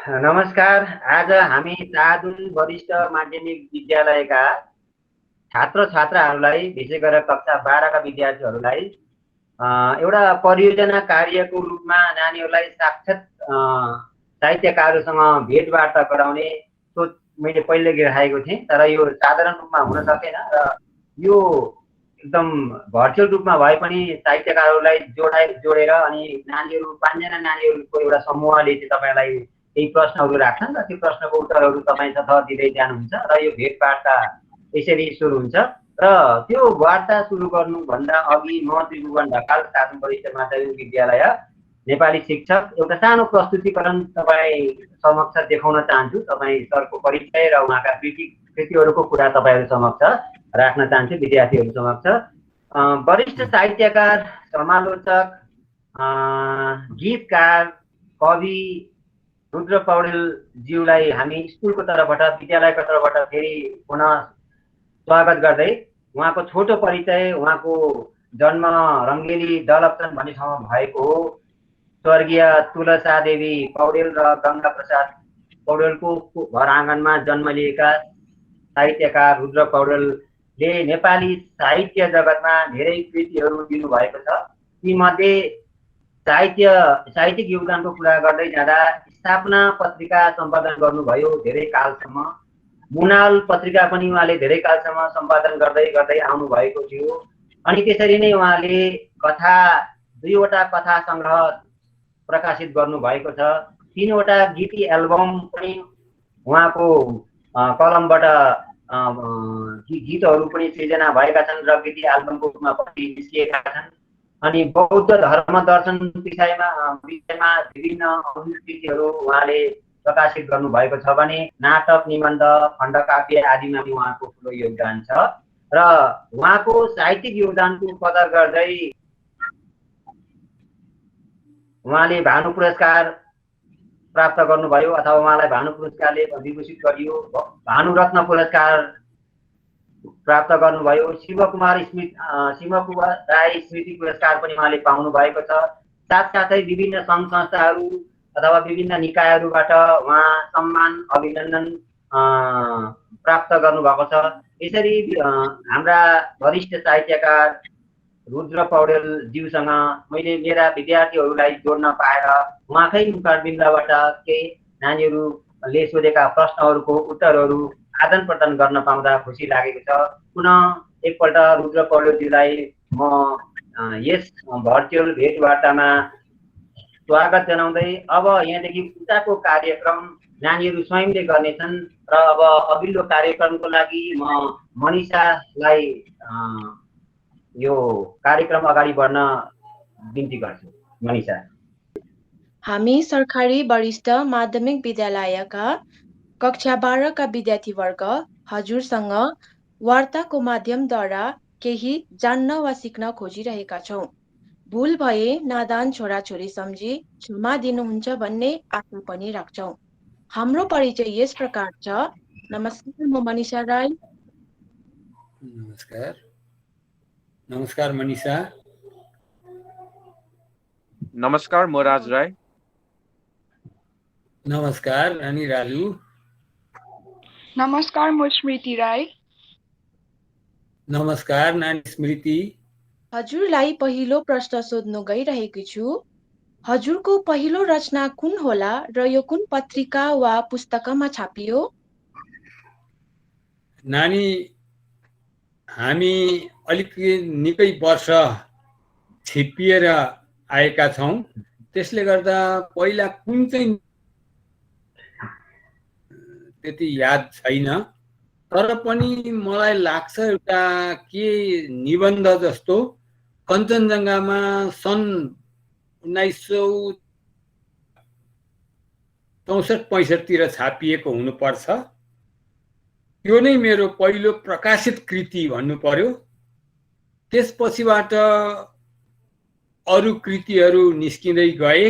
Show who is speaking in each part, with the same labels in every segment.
Speaker 1: नमस्कार। आज हामी तादुन वरिष्ठ माध्यमिक विद्यालयका छात्र छात्राहरूलाई, विशेष गरेर कक्षा 12 का विद्यार्थीहरूलाई एउटा परियोजना कार्यको रूपमा नानीहरूलाई साक्षात् साहित्यकारहरूसँग भेटवार्ता गराउने सोच मैले पहिले राखेको थिएँ, तर यो साधारण रूपमा हुन सकेन र यो एकदम भर्चुअल रूपमा भए पनि साहित्यकारहरूलाई जोडेर अनि नानीहरू 5 जना नानीहरूको एउटा समूहले चाहिँ तपाईँलाई केही प्रश्नहरू राख्छन् र त्यो प्रश्नको उत्तरहरू तपाईँ सतह दिँदै जानुहुन्छ र यो भेटवार्ता यसरी सुरु हुन्छ। र त्यो वार्ता सुरु गर्नुभन्दा अघि म त्रिभुवन ढकाल तादुन वरिष्ठ माध्यमिक विद्यालय नेपाली शिक्षक एउटा सानो प्रस्तुतिकरण तपाईँ समक्ष देखाउन चाहन्छु। तपाईँ सरको परिचय र उहाँका कृतिहरूको कुरा तपाईँहरू समक्ष राख्न चाहन्छु विद्यार्थीहरू समक्ष। वरिष्ठ साहित्यकार, समालोचक, गीतकार, कवि रुद्र पौडेलज्यूलाई हामी स्कुलको तर्फबाट, विद्यालयको तर्फबाट फेरि पुनः स्वागत गर्दै उहाँको छोटो परिचय, उहाँको जन्म रङ्गेली दलपचन भन्ने ठाउँमा भएको हो। स्वर्गीय तुलसा देवी पौडेल र गङ्गा प्रसाद पौडेलको घर आँगनमा जन्म लिएका साहित्यकार रुद्र पौडेलले नेपाली साहित्य जगतमा धेरै कृतिहरू दिनुभएको छ। तीमध्ये साहित्यिक योगदानको कुरा गर्दै जाँदा स्थापना पत्रिका सम्पादन गर्नुभयो धेरै कालसम्म। मुनाल पत्रिका पनि उहाँले धेरै कालसम्म सम्पादन गर्दै आउनुभएको थियो। अनि त्यसरी नै उहाँले कथा 2वटा कथा सङ्ग्रह प्रकाशित गर्नुभएको छ। 3वटा गीति एल्बम पनि उहाँको कलमबाट गीतहरू पनि सृजना भएका छन् र गीति एल्बमको रूपमा पनि निस्किएका छन्। अनि बौद्ध धर्म दर्शन विषयमा विभिन्न कृतिहरू उहाँले प्रकाशित गर्नुभएको छ भने नाटक, निबन्ध, खण्डकाव्य आदिमा पनि उहाँको ठुलो योगदान छ। र उहाँको साहित्यिक योगदानको कदर गर्दै उहाँले भानु पुरस्कार प्राप्त गर्नुभयो अथवा उहाँलाई भानु पुरस्कारले विभूषित गरियो। भानुरत्न पुरस्कार प्राप्त गर्नुभयो। शिवकुमार राई स्मृति पुरस्कार पनि उहाँले पाउनु भएको छ। साथसाथै विभिन्न सङ्घ संस्थाहरू अथवा विभिन्न निकायहरूबाट उहाँ सम्मान, अभिनन्दन प्राप्त गर्नुभएको छ। यसरी हाम्रा वरिष्ठ साहित्यकार रुद्र पौडेलज्यूसँग मैले मेरा विद्यार्थीहरूलाई जोड्न पाएर उहाँकै मुखारबिन्दबाट केही नानीहरूले सोधेका प्रश्नहरूको उत्तरहरू आदान प्रदान गर्न पाउँदा खुसी लागेको छ। पुनः एकपल्ट रुद्र पौडेलज्यूलाई म यस भर्चुअल भेटवार्तामा स्वागत जनाउँदै अब यहाँदेखि उताको कार्यक्रम नानीहरू स्वयंले गर्नेछन् र अब अघिल्लो कार्यक्रमको लागि म मनिषालाई यो कार्यक्रम अगाडि बढ्न बिन्ती गर्छु। मनिषा।
Speaker 2: हामी सरकारी वरिष्ठ माध्यमिक विद्यालयका कक्षा 12 का विद्यार्थीवर्ग हजुरसँग वार्ताको माध्यमद्वारा केही जान्न वा सिक्न खोजिरहेका छौँ। भूल भए नादान छोराछोरी सम्झी क्षमा दिनुहुन्छ भन्ने आशा पनि राख्छौँ। हाम्रो परिचय यस प्रकार छ। नमस्कार, म मनिषा राई।
Speaker 3: नमस्कार मनिषा।
Speaker 4: नमस्कार, म राज राई।
Speaker 3: नमस्कार रानी राजु।
Speaker 5: नमस्कार, म स्मृति राई।
Speaker 3: नमस्कार नानी स्मृति।
Speaker 2: हजुरलाई पहिलो प्रश्न सोध्न गइरहेकी छु। हजुरको पहिलो रचना कुन होला र यो कुन पत्रिका वा पुस्तकमा छापियो?
Speaker 3: नानी, हामी अलिक निकै वर्ष छिप्पिएर आएका छौँ, त्यसले गर्दा पहिला कुन चाहिँ त्यति याद छैन, तर पनि मलाई लाग्छ एउटा के निबन्ध जस्तो कञ्चनजङ्घामा सन् 1964-65 तिर छापिएको हुनुपर्छ। यो नै मेरो पहिलो प्रकाशित कृति भन्नु पर्यो। त्यसपछिबाट अरू कृतिहरू निस्किँदै गए।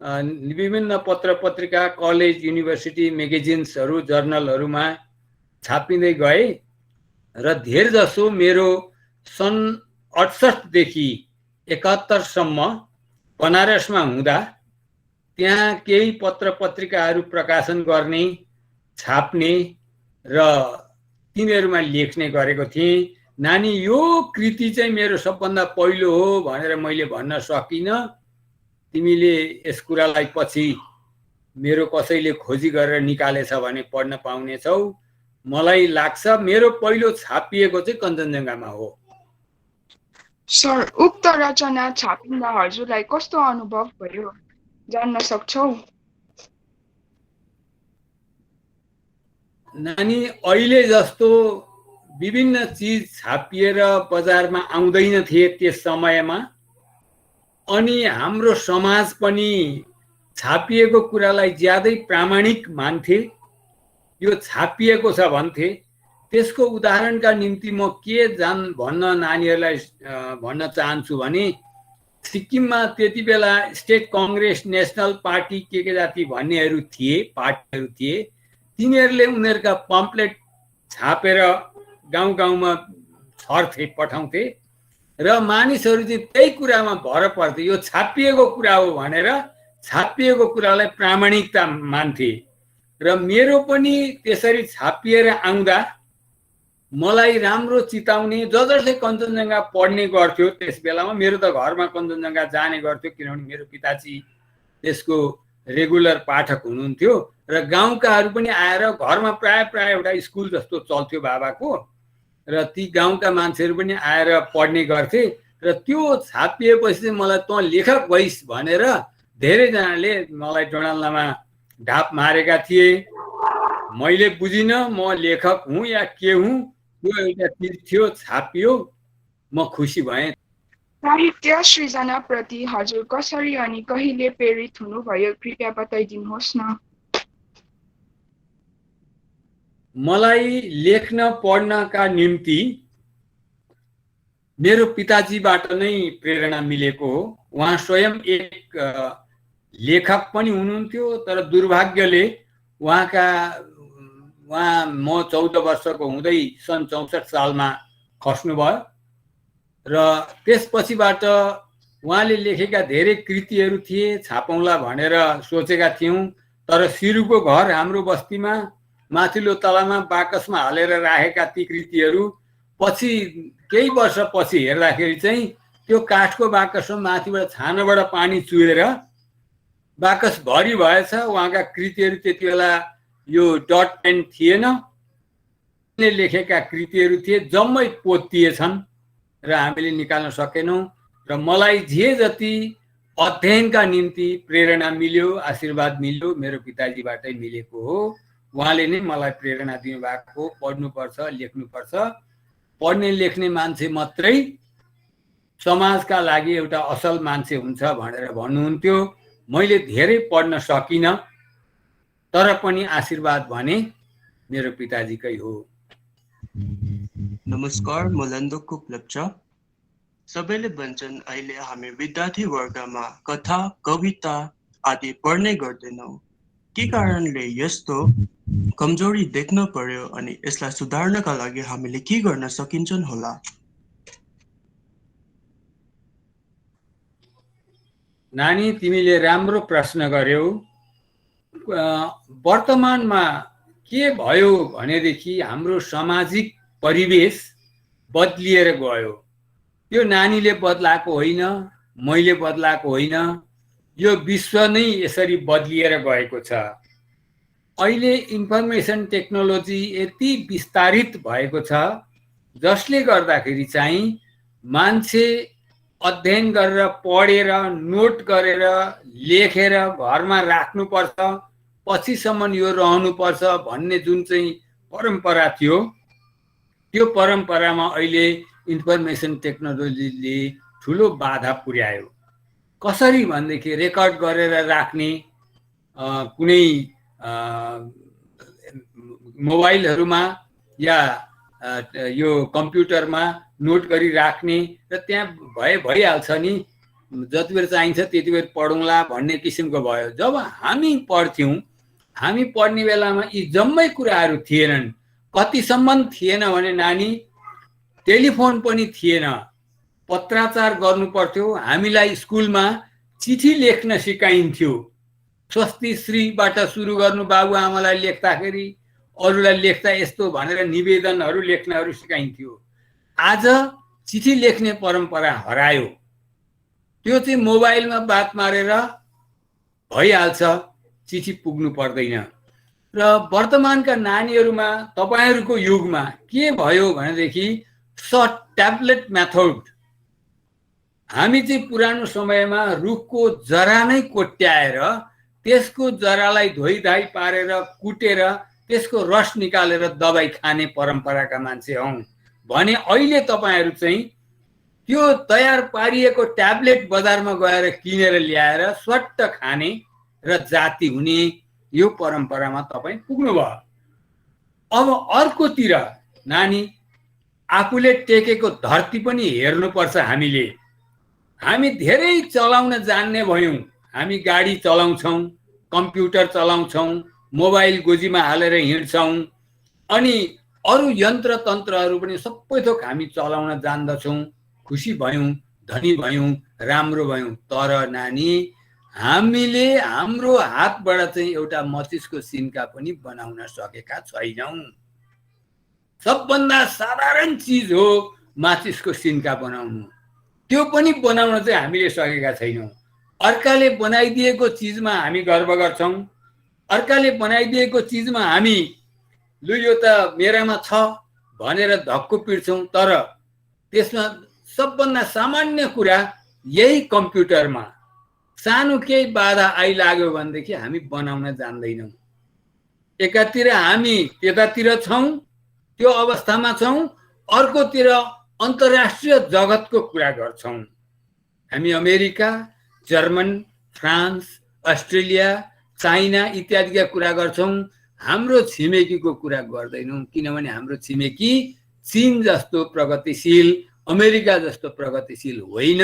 Speaker 3: विभिन्न पत्र पत्रिका, कलेज, युनिभर्सिटी, म्यागजिन्सहरू, जर्नलहरूमा छापिँदै गए र धेर जसो मेरो सन् 68 देखि 71 सम्म बनारसमा हुँदा त्यहाँ केही पत्र पत्रिकाहरू प्रकाशन गर्ने, छाप्ने र तिनीहरूमा लेख्ने गरेको थिएँ। नानी, यो कृति चाहिँ मेरो सबभन्दा पहिलो हो भनेर मैले भन्न सकिनँ। तिमीले यस कुरालाई पछि मेरो कसैले खोजी गरेर निकालेछ भने पढ्न पाउनेछौ। मलाई लाग्छ मेरो पहिलो छापिएको चाहिँ कञ्चनजङ्घामा हो।
Speaker 5: सर, उक्त रचना छापिँदा हजुरलाई कस्तो अनुभव भयो, जान्न सक्छौ?
Speaker 3: नानी, अहिले जस्तो विभिन्न चिज छापिएर बजारमा आउँदैन थिए त्यस समयमा। अनि हाम्रो समाज पनि छापिएको कुरालाई ज्यादै प्रामाणिक मान्थे। यो छापिएको छ भन्थे। त्यसको उदाहरणका निम्ति म के भन्न नानीहरूलाई भन्न चाहन्छु भने, सिक्किममा त्यति बेला स्टेट कङ्ग्रेस, नेसनल पार्टी के जाति भन्नेहरू थिए, पार्टीहरू थिए। तिनीहरूले उनीहरूका पम्पलेट छापेर गाउँ गाउँमा छर्थे, पठाउँथे र मानिसहरू चाहिँ त्यही कुरामा भर पर्थे। यो छापिएको कुरा हो भनेर छापिएको कुरालाई प्रामाणिकता मान्थे। र मेरो पनि त्यसरी छापिएर आउँदा मलाई राम्रो चिताउने जसले कञ्चनजङ्घा पढ्ने गर्थ्यो त्यस बेलामा, मेरो त घरमा कञ्चनजङ्घा जाने गर्थ्यो किनभने मेरो पिताजी त्यसको रेगुलर पाठक हुनुहुन्थ्यो र गाउँकाहरू पनि आएर घरमा प्राय एउटा स्कुल जस्तो चल्थ्यो बाबाको, र ती गाउँका मान्छेहरू पनि आएर पढ्ने गर्थे। र त्यो छापिएपछि चाहिँ मलाई तँ लेखक भइस् भनेर धेरैजनाले मलाई डोनाल्दामा ढाप मारेका थिए। मैले बुझिनँ म लेखक हुँ या के हुँ। त्यो एउटा चिज थियो, छापियो, म खुसी भएँ।
Speaker 5: साहित्य सृजना प्रति हजुर कसरी अनि कहिले प्रेरित हुनुभयो, कृपया बताइदिनुहोस् न।
Speaker 3: मलाई लेख्न पढ्नका निम्ति मेरो पिताजीबाट नै प्रेरणा मिलेको हो। उहाँ स्वयं एक लेखक पनि हुनुहुन्थ्यो, तर दुर्भाग्यले उहाँ म 14 वर्षको हुँदै सन् 64 सालमा खस्नुभयो। र त्यसपछिबाट उहाँले लेखेका धेरै कृतिहरू थिए, छापौँला भनेर सोचेका थियौँ। तर सिरुको घर हाम्रो बस्तीमा माथिल्लो तलामा बाकसमा हालेर राखेका ती कृतिहरू पछि केही वर्षपछि हेर्दाखेरि चाहिँ त्यो काठको बाकसमा माथिबाट छानाबाट पानी चुहेर बाकस भरि भएछ। उहाँका कृतिहरू त्यति बेला यो डट पेन थिएन, लेखेका कृतिहरू थिए, जम्मै पोतिएछन् र हामीले निकाल्न सकेनौँ। र मलाई जे जति अध्ययनका निम्ति प्रेरणा मिल्यो, आशीर्वाद मिल्यो, मेरो पिताजीबाटै मिलेको हो। उहाँले नै मलाई प्रेरणा दिनुभएको, पढ्नुपर्छ, लेख्नुपर्छ। पढ्ने लेख्ने मान्छे मात्रै समाजका लागि एउटा असल मान्छे हुन्छ भनेर भन्नुहुन्थ्यो। मैले धेरै पढ्न सकिनँ, तर पनि आशीर्वाद भने मेरो पिताजीकै हो।
Speaker 6: नमस्कार, म लन्दकको क्लब्चा। सबैले भन्छन् अहिले हामी विद्यार्थी वर्गमा कथा, कविता आदि पढ्ने गर्दैनौँ। के कारणले यस्तो कमजोरी देख्न पर्यो अनि यसलाई सुधार्नका लागि हामीले के गर्न सकिन्छन् होला?
Speaker 3: नानी, तिमीले राम्रो प्रश्न गर्यौ। वर्तमानमा के भयो भनेदेखि हाम्रो सामाजिक परिवेश बदलिएर गयो। यो नानीले बदलाएको होइन, मैले बदलाएको होइन, यो विश्व नै यसरी बदलिएर गएको छ। अहिले इन्फर्मेसन टेक्नोलोजी यति विस्तारित भएको छ जसले गर्दाखेरि चाहिँ मान्छे अध्ययन गरेर, पढेर, नोट गरेर, लेखेर घरमा राख्नुपर्छ, पछिसम्म यो रहनुपर्छ भन्ने जुन चाहिँ परम्परा थियो, त्यो परम्परामा अहिले इन्फर्मेसन टेक्नोलोजीले ठुलो बाधा पुर्यायो। कसरी भनेदेखि रेकर्ड गरेर राख्ने, कुनै मोबाइलहरूमा या यो कम्प्युटरमा नोट गरी राख्ने र त्यहाँ भइहाल्छ नि, जति बेर चाहिन्छ त्यति बेर पढौँला भन्ने किसिमको भयो। जब हामी पढ्थ्यौँ, हामी पढ्ने बेलामा यी जम्मै कुराहरू थिएनन्। कतिसम्म थिएन भने नानी, टेलिफोन पनि थिएन, पत्राचार गर्नु पर्थ्यो। हामीलाई स्कुलमा चिठी लेख्न सिकाइन्थ्यो। स्वस्ति श्रीबाट सुरु गर्नु बाबुआमालाई लेख्दाखेरि, अरूलाई लेख्दा यस्तो भनेर निवेदनहरू लेख्नहरू सिकाइन्थ्यो। आज चिठी लेख्ने परम्परा हरायो। त्यो चाहिँ मोबाइलमा बात मारेर भइहाल्छ, चिठी पुग्नु पर्दैन। र वर्तमानका नानीहरूमा, तपाईहरूको युगमा के भयो भनेदेखि सर्ट ट्याब्लेट मेथड। हामी चाहिँ पुरानो समयमा रुखको जरा नै कोट्याएर त्यसको जरालाई धोइधाइ पारेर कुटेर त्यसको रस निकालेर दबाई खाने परम्पराका मान्छे हौँ भने अहिले तपाईहरू चाहिँ त्यो तयार पारिएको ट्याब्लेट बजारमा गएर किनेर ल्याएर स्वट्ट खाने र जाति हुने यो परम्परामा तपाईँ पुग्नुभयो। अब अर्कोतिर नानी आफूले टेकेको धरती पनि हेर्नुपर्छ। हामी धेरै चलाउन जान्ने भयौँ। हामी गाडी चलाउँछौँ, कम्प्युटर चलाउँछौँ, मोबाइल गोजीमा हालेर हिँड्छौँ, अनि अरू यन्त्र तन्त्रहरू पनि सबै थोक हामी चलाउन जान्दछौँ। खुसी भयौँ, धनी भयौँ, राम्रो भयौँ। तर नानी हामीले हाम्रो हातबाट चाहिँ एउटा मस्तिष्कको सिन्का पनि बनाउन सकेका छैनौँ। सबभन्दा साधारण चिज हो मस्तिष्कको सिन्का बनाउनु। त्यो पनि बनाउन चाहिँ हामीले सकेका छैनौँ। अर्काले बनाइदिएको चिजमा हामी गर्व गर्छौँ। अर्काले बनाइदिएको चिजमा हामी लु यो त मेरामा छ भनेर धक्को पिट्छौँ। तर त्यसमा सबभन्दा सामान्य कुरा यही कम्प्युटरमा सानो केही बाधा आइलाग्यो भनेदेखि हामी बनाउन जान्दैनौँ। एकातिर हामी त्यतातिर छौँ, त्यो अवस्थामा छौँ, अर्कोतिर अन्तर्राष्ट्रिय जगतको कुरा गर्छौँ। हामी America, German, France, Australia, China इत्यादिका कुरा गर्छौँ। हाम्रो छिमेकीको कुरा गर्दैनौँ, किनभने हाम्रो छिमेकी चीन जस्तो प्रगतिशील, अमेरिका जस्तो प्रगतिशील होइन।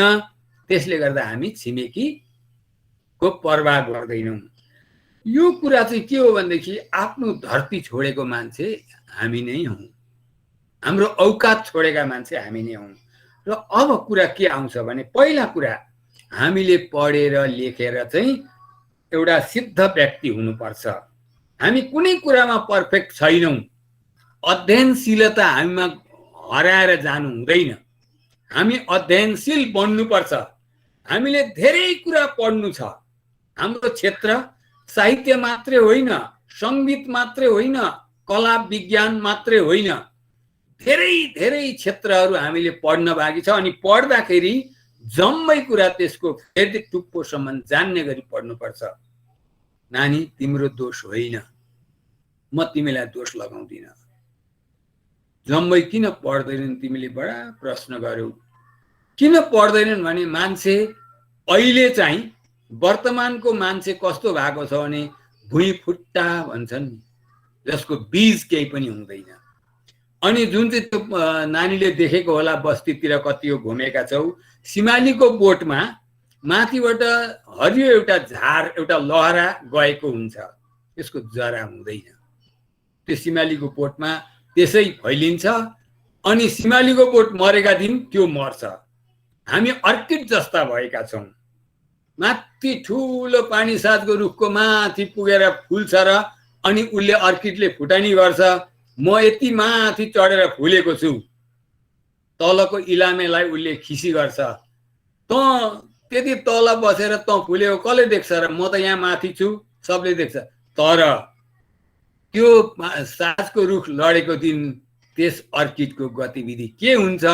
Speaker 3: त्यसले गर्दा हामी छिमेकीको पर्वाह गर्दैनौँ। यो कुरा चाहिँ के हो भनेदेखि आफ्नो धरती छोडेको मान्छे हामी नै हौँ। हाम्रो औकात छोडेका मान्छे हामी नै हौँ। र अब कुरा के आउँछ भने पहिला कुरा हामीले पढेर लेखेर चाहिँ एउटा सिद्ध व्यक्ति हुनुपर्छ। हामी कुनै कुरामा पर्फेक्ट छैनौँ। अध्ययनशीलता हामीमा हराएर जानु हुँदैन। हामी अध्ययनशील बन्नुपर्छ। हामीले धेरै कुरा पढ्नु छ। हाम्रो क्षेत्र साहित्य मात्रै होइन, सङ्गीत मात्रै होइन, कला विज्ञान मात्रै होइन, धेरै धेरै क्षेत्रहरू हामीले पढ्न बाँकी छ। अनि पढ्दाखेरि जम्मै कुरा त्यसको फेरि टुप्पोसम्म जान्ने गरी पढ्नुपर्छ। नानी तिम्रो दोष होइन, म तिमीलाई दोष लगाउँदिनँ। जम्मै किन पढ्दैनन् तिमीले बडा प्रश्न गर्यौ। किन पढ्दैनन् भने मान्छे अहिले चाहिँ वर्तमानको मान्छे कस्तो भएको छ भने भुइँ फुट्टा भन्छन्, जसको बीज केही पनि हुँदैन। अनि जुन चाहिँ त्यो नानीले देखेको होला बस्तीतिर कति घुमेका छौ, सिमालीको बोटमा माथिबाट हरियो एउटा झार, एउटा लहरा गएको हुन्छ, त्यसको जरा हुँदैन। त्यो सिमालीको बोटमा त्यसै फैलिन्छ। अनि सिमालीको बोट मरेका दिन त्यो मर्छ। हामी अर्किड जस्ता भएका छौँ। माथि ठुलो पानी साथको रुखको माथि पुगेर फुल्छ र अनि उसले अर्किडले फुटानी गर्छ, म यति माथि चढेर फुलेको छु। तलको इलामेलाई उसले खिसी गर्छ, त त्यति तल बसेर त फुलेको कसले देख्छ र, म त यहाँ माथि छु, सबले देख्छ। तर त्यो साँझको रुख लडेको दिन त्यस अर्किडको गतिविधि के हुन्छ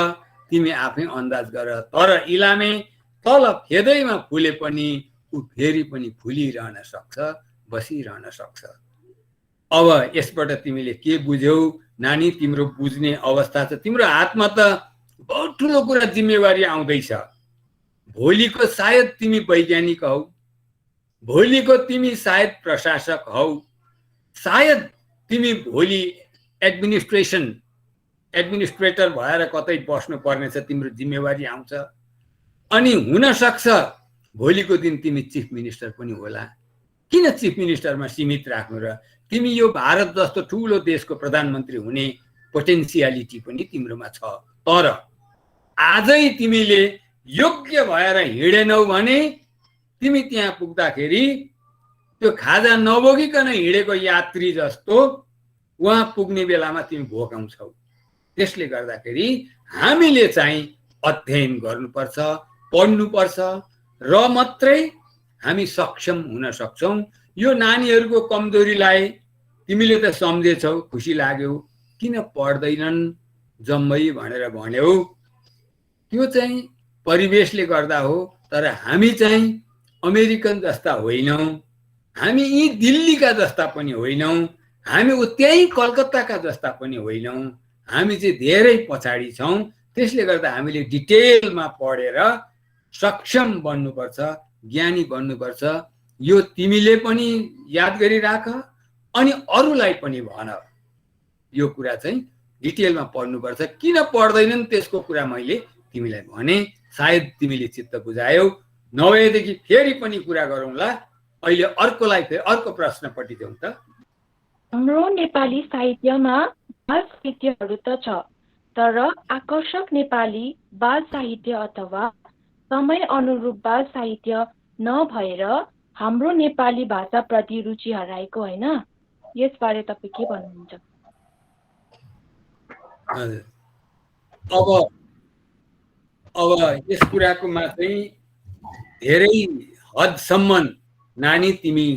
Speaker 3: तिमी आफै अन्दाज गर। तर इलामे तल फेदैमा फुले पनि ऊ फेरि पनि फुलिरहन सक्छ, बसिरहन सक्छ। अब यसबाट तिमीले के बुझ्यौ नानी? तिम्रो बुझ्ने अवस्था छ। तिम्रो हातमा त बहुत ठुलो कुरा जिम्मेवारी आउँदैछ। भोलिको सायद तिमी वैज्ञानिक हौ, भोलिको तिमी सायद प्रशासक हौ, सायद तिमी भोलि एडमिनिस्ट्रेटर भएर कतै बस्नु पर्नेछ, तिम्रो जिम्मेवारी आउँछ। अनि हुन सक्छ भोलिको दिन तिमी चिफ मिनिस्टर पनि होला। किन चिफ मिनिस्टरमा सीमित राख्नु र? तिमी यो भारत जस्तो ठुलो देशको प्रधानमन्त्री हुने पोटेन्सियालिटी पनि तिम्रोमा छ। तर आजै तिमीले योग्य भएर हिँडेनौ भने तिमी त्यहाँ पुग्दाखेरि त्यो खाजा नबोकिकन हिँडेको यात्री जस्तो उहाँ पुग्ने बेलामा तिमी भोकाउँछौ। त्यसले गर्दाखेरि हामीले चाहिँ अध्ययन गर्नुपर्छ, पढ्नुपर्छ र मात्रै हामी सक्षम हुन सक्छौँ। यो नानीहरूको कमजोरीलाई तिमीले त सम्झेछौ, खुसी लाग्यो, किन पढ्दैनन् जम्मै भनेर भन्यौ। त्यो चाहिँ परिवेशले गर्दा हो। तर हामी चाहिँ अमेरिकन जस्ता होइनौँ, हामी यी दिल्लीका जस्ता पनि होइनौँ, हामी त्यही कलकत्ताका जस्ता पनि होइनौँ। हामी चाहिँ धेरै पछाडि छौँ। त्यसले गर्दा हामीले डिटेलमा पढेर सक्षम बन्नुपर्छ, ज्ञानी बन्नुपर्छ। यो तिमीले पनि याद गरिराख अनि अरूलाई पनि भन। यो कुरा चाहिँ डिटेलमा पढ्नुपर्छ। किन पढ्दैनन् त्यसको कुरा मैले तिमीलाई भने, सायद तिमीले चित्त बुझायौ। नभएदेखि फेरि पनि कुरा गरौँला। अहिले अर्को प्रश्नपट्टि जाउँ त।
Speaker 2: हाम्रो नेपाली साहित्यमा बाल साहित्यहरू त छ, तर आकर्षक नेपाली बाल साहित्य अथवा समय अनुरूप बाल साहित्य नभएर हाम्रो नेपाली भाषाप्रति रुचि हराएको होइन? यसबारे तपाईँ के भन्नुहुन्छ?
Speaker 3: अब यस कुराकोमा चाहिँ धेरै हदसम्म नानी तिमी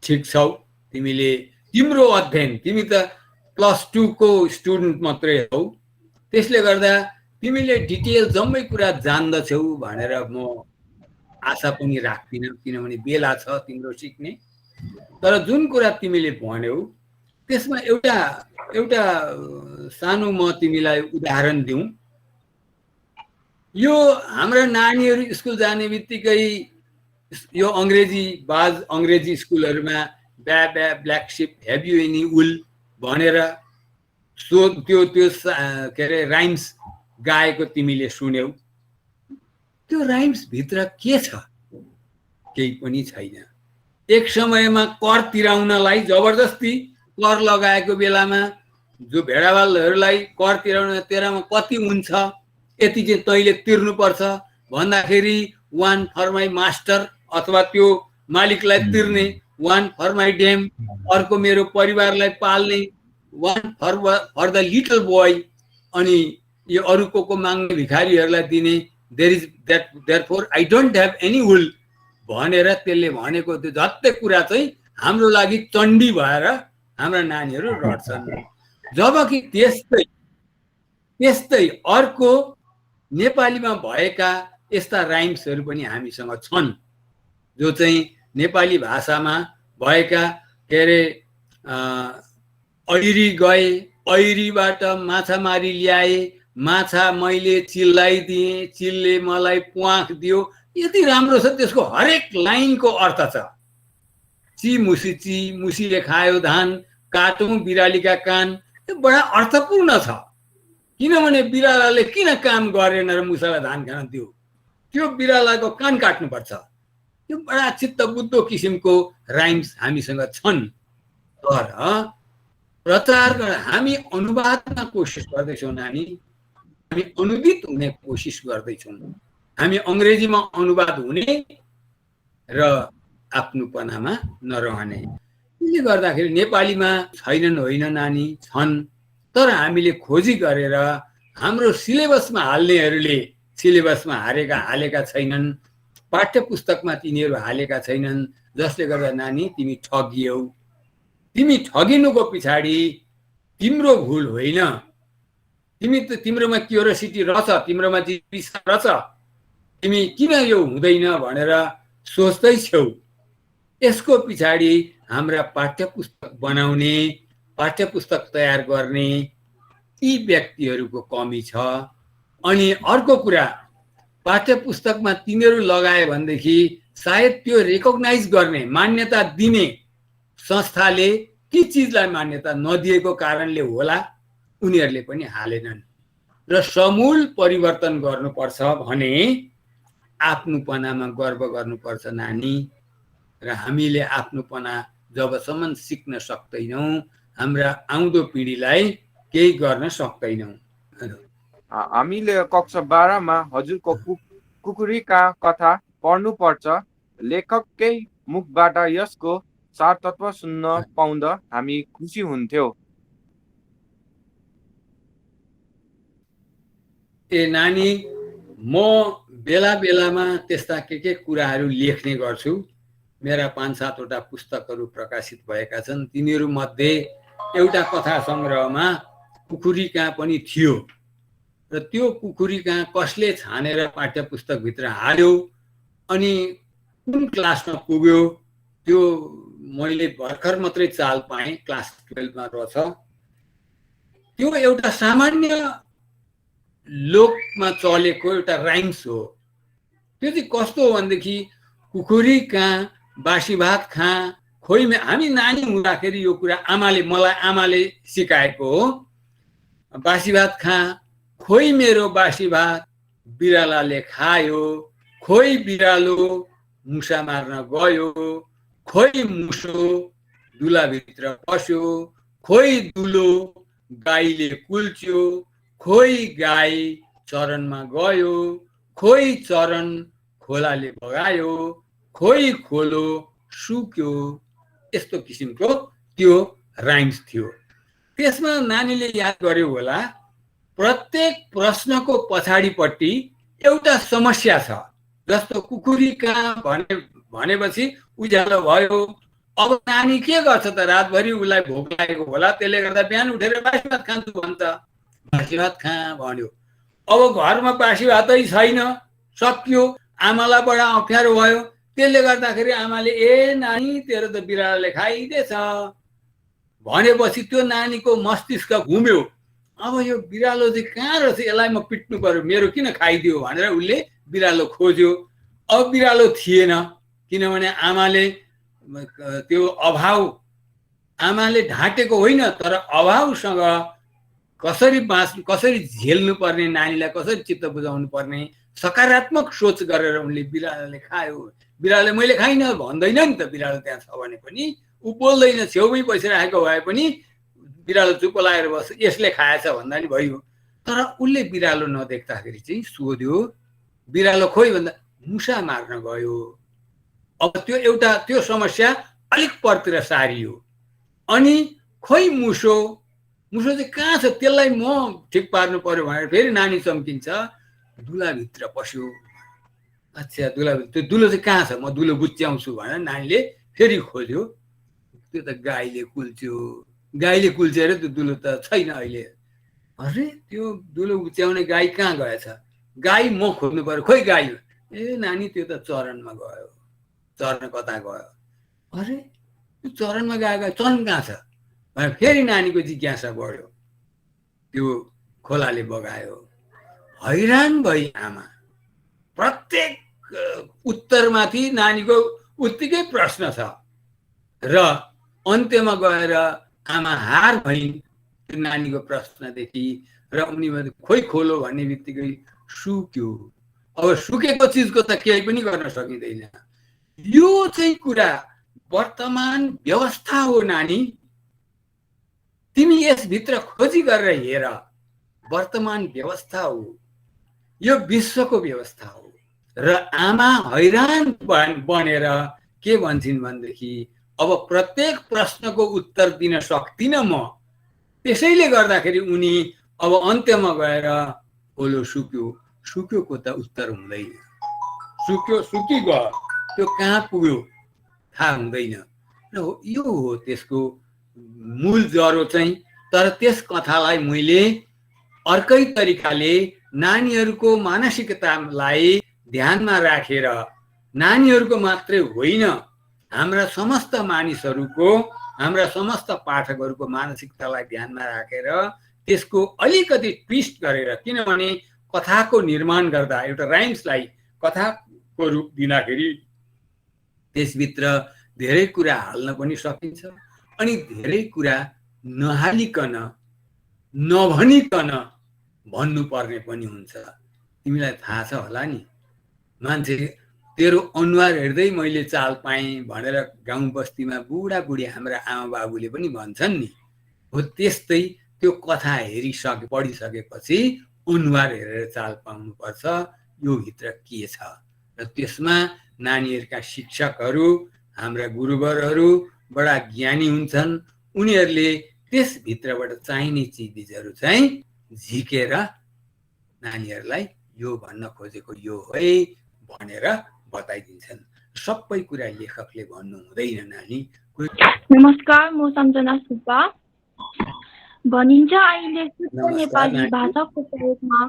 Speaker 3: ठिक छौ। तिम्रो अध्ययन, तिमी त +2 को स्टुडेन्ट मात्रै हौ। त्यसले गर्दा तिमीले डिटेल जम्मै कुरा जान्दछौ भनेर म आशा पनि राख्दिनँ, किनभने बेला छ तिम्रो सिक्ने। तर जुन कुरा तिमीले भन्यौ त्यसमा एउटा सानो म तिमीलाई उदाहरण दिउँ। यो हाम्रा नानीहरू स्कुल जाने बित्तिकै यो अङ्ग्रेजी स्कुलहरूमा black sheep have you any wool भनेर त्यो के अरे राइम्स गाएको तिमीले सुन्यौ। त्यो राइम्स भित्र के छ? केही पनि छैन। एक समयमा कर तिराउनलाई जबरजस्ती कर लगाएको बेलामा जो भेडावालहरूलाई कर तिराउन कति हुन्छ यति चाहिँ तैँले तिर्नुपर्छ भन्दाखेरि 1 फर माई मास्टर अथवा त्यो मालिकलाई तिर्ने, 1 फर माई डेम, अर्को मेरो परिवारलाई पाल्ने, 1 फर द लिटल बोय, अनि यो अरूको माग्ने भिखारीहरूलाई दिने, therefore I don't have any wool भनेर त्यसले भनेको त्यो झट्टै कुरा चाहिँ हाम्रो लागि चण्डी भएर हाम्रा नानीहरू रट्छन्। जबकि त्यस्तै अर्को नेपालीमा भएका यस्ता राइम्सहरू पनि हामीसँग छन्, जो चाहिँ नेपाली भाषामा भएका के अरे ऐरी गए, ऐरीबाट माछा मारी ल्याए, माछा मैले चिल्लाई दिएँ, चिलले मलाई प्वाख दियो। यति राम्रो छ, त्यसको हरेक लाइनको अर्थ छ। ची मुसीले खायो धान, काटौँ बिरालीका कान। यो बडा अर्थपूर्ण छ। किनभने बिरालाले किन काम गरेन र मुसालाई धान खान दियो? त्यो बिरालाको कान काट्नुपर्छ। यो बडा चित्त बुद्धो किसिमको राइम्स हामीसँग छन्। तर प्रचार गरेर हामी अनुवादमा कोसिस गर्दैछौँ नानी, हामी अनुदित हुने कोसिस गर्दैछौँ। हामी अङ्ग्रेजीमा अनुवाद हुने र आफ्नोपनामा नरहने। त्यसले गर्दाखेरि नेपालीमा छैनन् होइन नानी, छन्। तर हामीले खोजी गरेर हाम्रो सिलेबसमा हाल्नेहरूले सिलेबसमा हालेका छैनन्, पाठ्य पुस्तकमा तिनीहरू हालेका छैनन्। जसले गर्दा नानी तिमी ठगियौ। तिमी ठगिनुको पछाडि तिम्रो भुल होइन। तिम्रोमा क्युरियोसिटी रहेछ, तिम्रोमा जिज्ञासा रहेछ, तिमी किन यो हुँदैन भनेर सोच्दैछौ। यसको पछाडि हाम्रा पाठ्य पुस्तक बनाउने, पाठ्य पुस्तक तयार गर्ने यी व्यक्तिहरूको कमी छ। अनि अर्को कुरा, पाठ्य पुस्तकमा तिनीहरू लगाए भनेदेखि सायद त्यो रेकग्नाइज गर्ने, मान्यता दिने संस्थाले ती चिजलाई मान्यता नदिएको कारणले होला उनीहरूले पनि हालेनन्। र समूल परिवर्तन गर्नुपर्छ भने आफ्नोपनामा गर्व गर्नुपर्छ नानी। र हामीले आफ्नोपना जबसम्म सिक्न सक्दैनौँ, हाम्रा आउँदो पिँढीलाई केही गर्न सक्दैनौँ।
Speaker 4: हामीले कक्षा 12 मा हजुरको कुकुरीका कथा पढ्नुपर्छ। लेखककै मुखबाट यसको सार तत्व सुन्न पाउँदा हामी खुसी हुन्थ्यौ।
Speaker 3: ए नानी, म बेला बेलामा त्यस्ता के कुराहरू लेख्ने गर्छु। मेरा 5-7 वटा पुस्तकहरू प्रकाशित भएका छन्। तिनीहरू मध्ये एउटा कथा सङ्ग्रहमा कुखुरी कहाँ पनि थियो र त्यो कुखुरी कहाँ कसले छानेर पाठ्य पुस्तकभित्र हाल्यो अनि कुन क्लासमा पुग्यो त्यो मैले भर्खर मात्रै चाल पाएँ। क्लास 12 मा रहेछ। त्यो एउटा सामान्य लोकमा चलेको एउटा राइम्स हो। त्यो चाहिँ कस्तो हो भनेदेखि कुखुरी कहाँ बासी भात खा खोइ हामी नानी हुँदाखेरि यो कुरा मलाई आमाले सिकाएको हो। बासी भात खा खोइ मेरो बासी भात बिरालाले खायो, खोइ बिरालो मुसा मार्न गयो, खोइ मुसो दुलाभित्र पस्यो, खोइ दुलो गाईले कुल्च्यो, खोइ गाई चरनमा गयो, खोइ चरन खोलाले बगायो, खोइ खोलो सुक्यो। यस्तो किसिमको त्यो राइम्स थियो। त्यसमा नानीले याद गर्यो होला, प्रत्येक प्रश्नको पछाडिपट्टि एउटा समस्या छ। जस्तो कुखुरी कहाँ भनेपछि उज्यालो भयो। अब नानी के गर्छ त? रातभरि उसलाई भोक लागेको होला, त्यसले गर्दा बिहान उठेर बासी भात खान्छु भन्छ। बासी भात खा भन्यो। अब घरमा बासी भातै छैन, सकियो। आमालाई बडा अप्ठ्यारो भयो। त्यसले गर्दाखेरि आमाले ए नानी तेरो त बिरालोले खाइदिएछ भनेपछि त्यो नानीको मस्तिष्क घुम्यो। अब यो बिरालो चाहिँ कहाँ रहेछ, यसलाई म पिट्नु पर्यो, मेरो किन खाइदियो भनेर उसले बिरालो खोज्यो। अब बिरालो थिएन, किनभने आमाले त्यो अभाव, आमाले ढाँटेको होइन तर अभावसँग कसरी बाँच्नु, कसरी झेल्नु पर्ने, नानीलाई कसरी चित्त बुझाउनु पर्ने सकारात्मक सोच गरेर उनले बिरालोले खायो, बिरालोले मैले खाइनँ भन्दैन नि त। बिरालो त्यहाँ छ भने पनि ऊ बोल्दैन, छेउमै बसिरहेको भए पनि बिरालो चुप लागेर बस्छ, यसले खाएछ भन्दा नि भयो। तर उसले बिरालो नदेख्दाखेरि चाहिँ सोध्यो, बिरालो खोइ भन्दा मुसा मार्न गयो। अब त्यो एउटा त्यो समस्या अलिक परतिर सारियो। अनि खोइ मुसो चाहिँ कहाँ छ, त्यसलाई म ठिक पार्नु पर्यो भनेर फेरि नानी चम्किन्छ, दुलाभित्र पस्यो। अच्छा दुलाभित्र, त्यो दुलो चाहिँ कहाँ छ, म दुलो बुच्याउँछु भनेर नानीले फेरि खोज्यो। त्यो त गाईले कुल्च्यो, गाईले कुल्चेर त्यो दुलो त छैन अहिले। अरे त्यो दुलो बुच्याउने गाई कहाँ गएछ? गाई म खोज्नु पर्यो, खोइ गाई? ए नानी त्यो त चरनमा गयो। चरन कता गयो? अरे त्यो चरनमा गएको चरन कहाँ छ भनेर फेरि नानीको जिज्ञासा बढ्यो। त्यो खोलाले बगायो। हैरान भई आमा। प्रत्येक उत्तरमाथि नानीको उत्तिकै प्रश्न छ र अन्त्यमा गएर आमा हार भइन् त्यो नानीको प्रश्नदेखि र उनी खोइ खोलो भन्ने बित्तिकै सुक्यो। अब सुकेको चिजको त केही पनि गर्न सकिँदैन। यो चाहिँ कुरा वर्तमान व्यवस्था हो नानी, तिमी यसभित्र खोजी गरेर हेर। वर्तमान व्यवस्था हो, यो विश्वको व्यवस्था हो। र आमा हैरान बनेर के भन्छन् भनेदेखि अब प्रत्येक प्रश्नको उत्तर दिन सक्दिनँ म, त्यसैले गर्दाखेरि उनी अब अन्त्यमा गएर खोलो सुक्यो, सुक्योको त उत्तर हुँदैन, सुक्यो सुकिगयो, त्यो कहाँ पुग्यो थाहा हुँदैन। र यो हो त्यसको मूल जरो चाहिँ। तर त्यस कथालाई मैले अर्कै तरिकाले नानीहरूको मानसिकतालाई ध्यानमा राखेर, नानीहरूको मात्रै होइन हाम्रा समस्त मानिसहरूको, हाम्रा समस्त पाठकहरूको मानसिकतालाई ध्यानमा राखेर त्यसको अलिकति ट्विस्ट गरेर, किनभने कथाको निर्माण गर्दा एउटा राइम्सलाई कथाको रूप दिँदाखेरि त्यसभित्र धेरै कुरा हाल्न पनि सकिन्छ अनि धेरै कुरा नहालिकन नभनिकन भन्नुपर्ने पनि हुन्छ। तिमीलाई थाहा छ होला नि, मान्छे तेरो अनुहार हेर्दै मैले चाल पाएँ भनेर गाउँ बस्तीमा बुढाबुढी हाम्रा आमा बाबुले पनि भन्छन् नि। हो त्यस्तै त्यो कथा पढिसकेपछि अनुहार हेरेर चाल पाउनुपर्छ यो भित्र के छ। र त्यसमा नानीहरूका शिक्षकहरू, हाम्रा गुरुवरहरू बडा ज्ञानी हुन्छन्, उनीहरूले त्यसभित्रबाट चाहिने चिजहरू चाहिँ झिकेर नानीहरूलाई यो भन्न खोजेको यो है भनेर बताइदिन्छन्। सबै कुरा लेखकले भन्नु हुँदैन नानी।
Speaker 7: नमस्कार, म सम्झना सुब्बा। भनिन्छ अहिले शुद्ध नेपाली भाषाको प्रयोगमा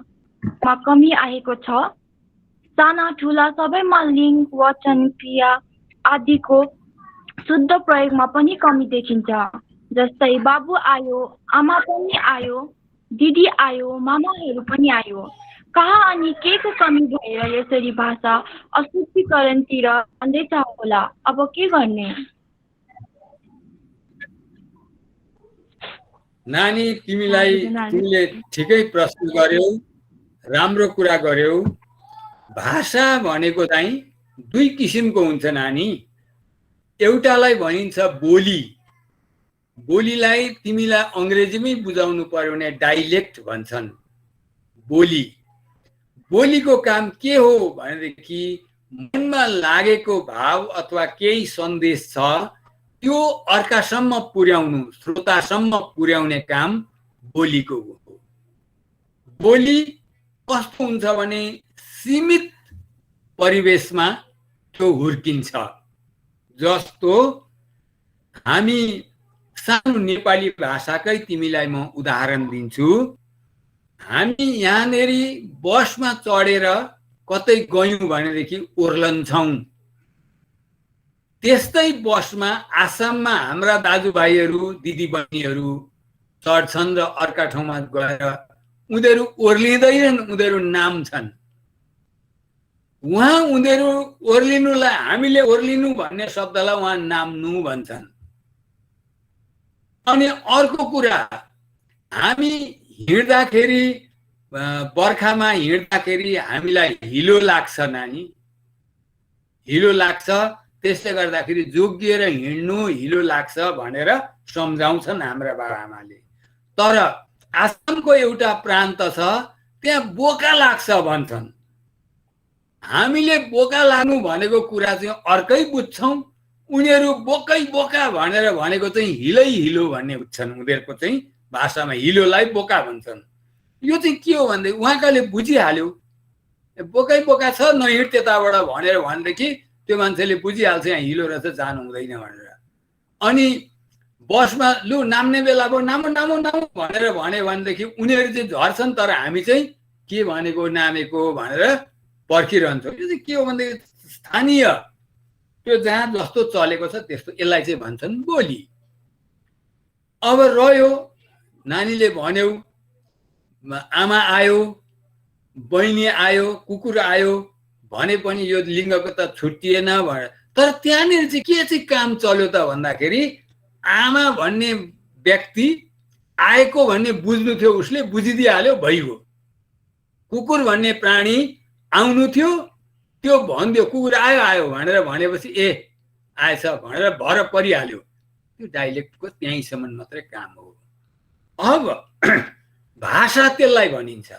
Speaker 7: कमी आएको छ। साना ठुला सबैमा लिङ्ग, वचन, क्रिया आदिको शुद्ध प्रयोगमा पनि कमी देखिन्छ। जस्तै बाबु आयो, आमा पनि आयो, दिदी आयो, मामाहरू पनि आयो। कहाँ अनि के को कमी भएर यसरी भाषा अशुद्धिकरणतिर जाँदैछ होला? अब के गर्ने?
Speaker 3: नानी, तिमीले ठिकै प्रश्न गर्यौ, राम्रो कुरा गर्यौ। भाषा भनेको चाहिँ दुई किसिमको हुन्छ नानी। एउटालाई भनिन्छ बोली। बोलीलाई तिमीलाई अङ्ग्रेजीमै बुझाउनु पर्यो भने डाइलेक्ट भन्छन्। बोली बोलीको काम के हो भनेदेखि मनमा लागेको भाव अथवा केही सन्देश छ त्यो अर्कासम्म पुर्याउनु, श्रोतासम्म पुर्याउने काम बोलीको हो। बोली कस्तो हुन्छ भने सीमित परिवेशमा त्यो हुर्किन्छ। जस्तो हामी सानो नेपाली भाषाकै तिमीलाई म उदाहरण दिन्छु। हामी यहाँनेरि बसमा चढेर कतै गयौँ भनेदेखि ओर्लन्छौँ। त्यस्तै बसमा आसाममा हाम्रा दाजुभाइहरू दिदीबहिनीहरू चढ्छन् र अर्का ठाउँमा गएर उनीहरू ओर्लिँदैनन्, उनीहरू नाम छन्। उहाँ उनीहरू ओर्लिनुलाई हामीले ओर्लिनु भन्ने शब्दलाई उहाँ नाम्नु भन्छन्। अनि अर्को कुरा, हामी हिँड्दाखेरि बर्खामा हिँड्दाखेरि हामीलाई हिलो लाग्छ नानी, हिलो लाग्छ। त्यसले गर्दाखेरि जोगिएर हिँड्नु हिलो लाग्छ भनेर सम्झाउँछन् हाम्रा बाबाआमाले। तर आसामको एउटा प्रान्त छ त्यहाँ बोका लाग्छ भन्छन्। हामीले बोका लाग्नु भनेको कुरा चाहिँ अर्कै बुझ्छौँ, उनीहरू बोकै बोका भनेर भनेको चाहिँ हिलै हिलो भन्ने बुझ्छन्। उनीहरूको चाहिँ भाषामा हिलोलाई बोका भन्छन्। यो चाहिँ के हो भनेदेखि उहाँकाले बुझिहाल्यो, बोकै बोका छ नहिँड त्यताबाट भनेर भनेदेखि त्यो मान्छेले बुझिहाल्छ यहाँ हिलो रहेछ जानु हुँदैन भनेर। अनि बसमा लु नाम्ने बेला अब नामो नामो नामो भनेर भन्यो भनेदेखि उनीहरू चाहिँ झर्छन्, तर हामी चाहिँ के भनेको नामेको भनेर पर्खिरहन्छौँ। यो चाहिँ के हो भनेदेखि स्थानीय त्यो जहाँ जस्तो चलेको छ त्यस्तो, यसलाई चाहिँ भन्छन् बोली। अब रह्यो नानीले भन्यौ आमा आयो, बहिनी आयो, कुकुर आयो भने पनि यो लिङ्गको त छुट्टिएन भनेर। तर त्यहाँनिर चाहिँ के चाहिँ काम चल्यो त भन्दाखेरि आमा भन्ने व्यक्ति आएको भन्ने बुझ्नु थियो, उसले बुझिदिइहाल्यो, भइगयो। कुकुर भन्ने प्राणी आउनु थियो, त्यो भनिदियो कुकुर आयो आयो भनेर भनेपछि ए आएछ भनेर भर परिहाल्यो। त्यो डाइलेक्टको त्यहीँसम्म मात्रै काम हो। अब भाषा त्यसलाई भनिन्छ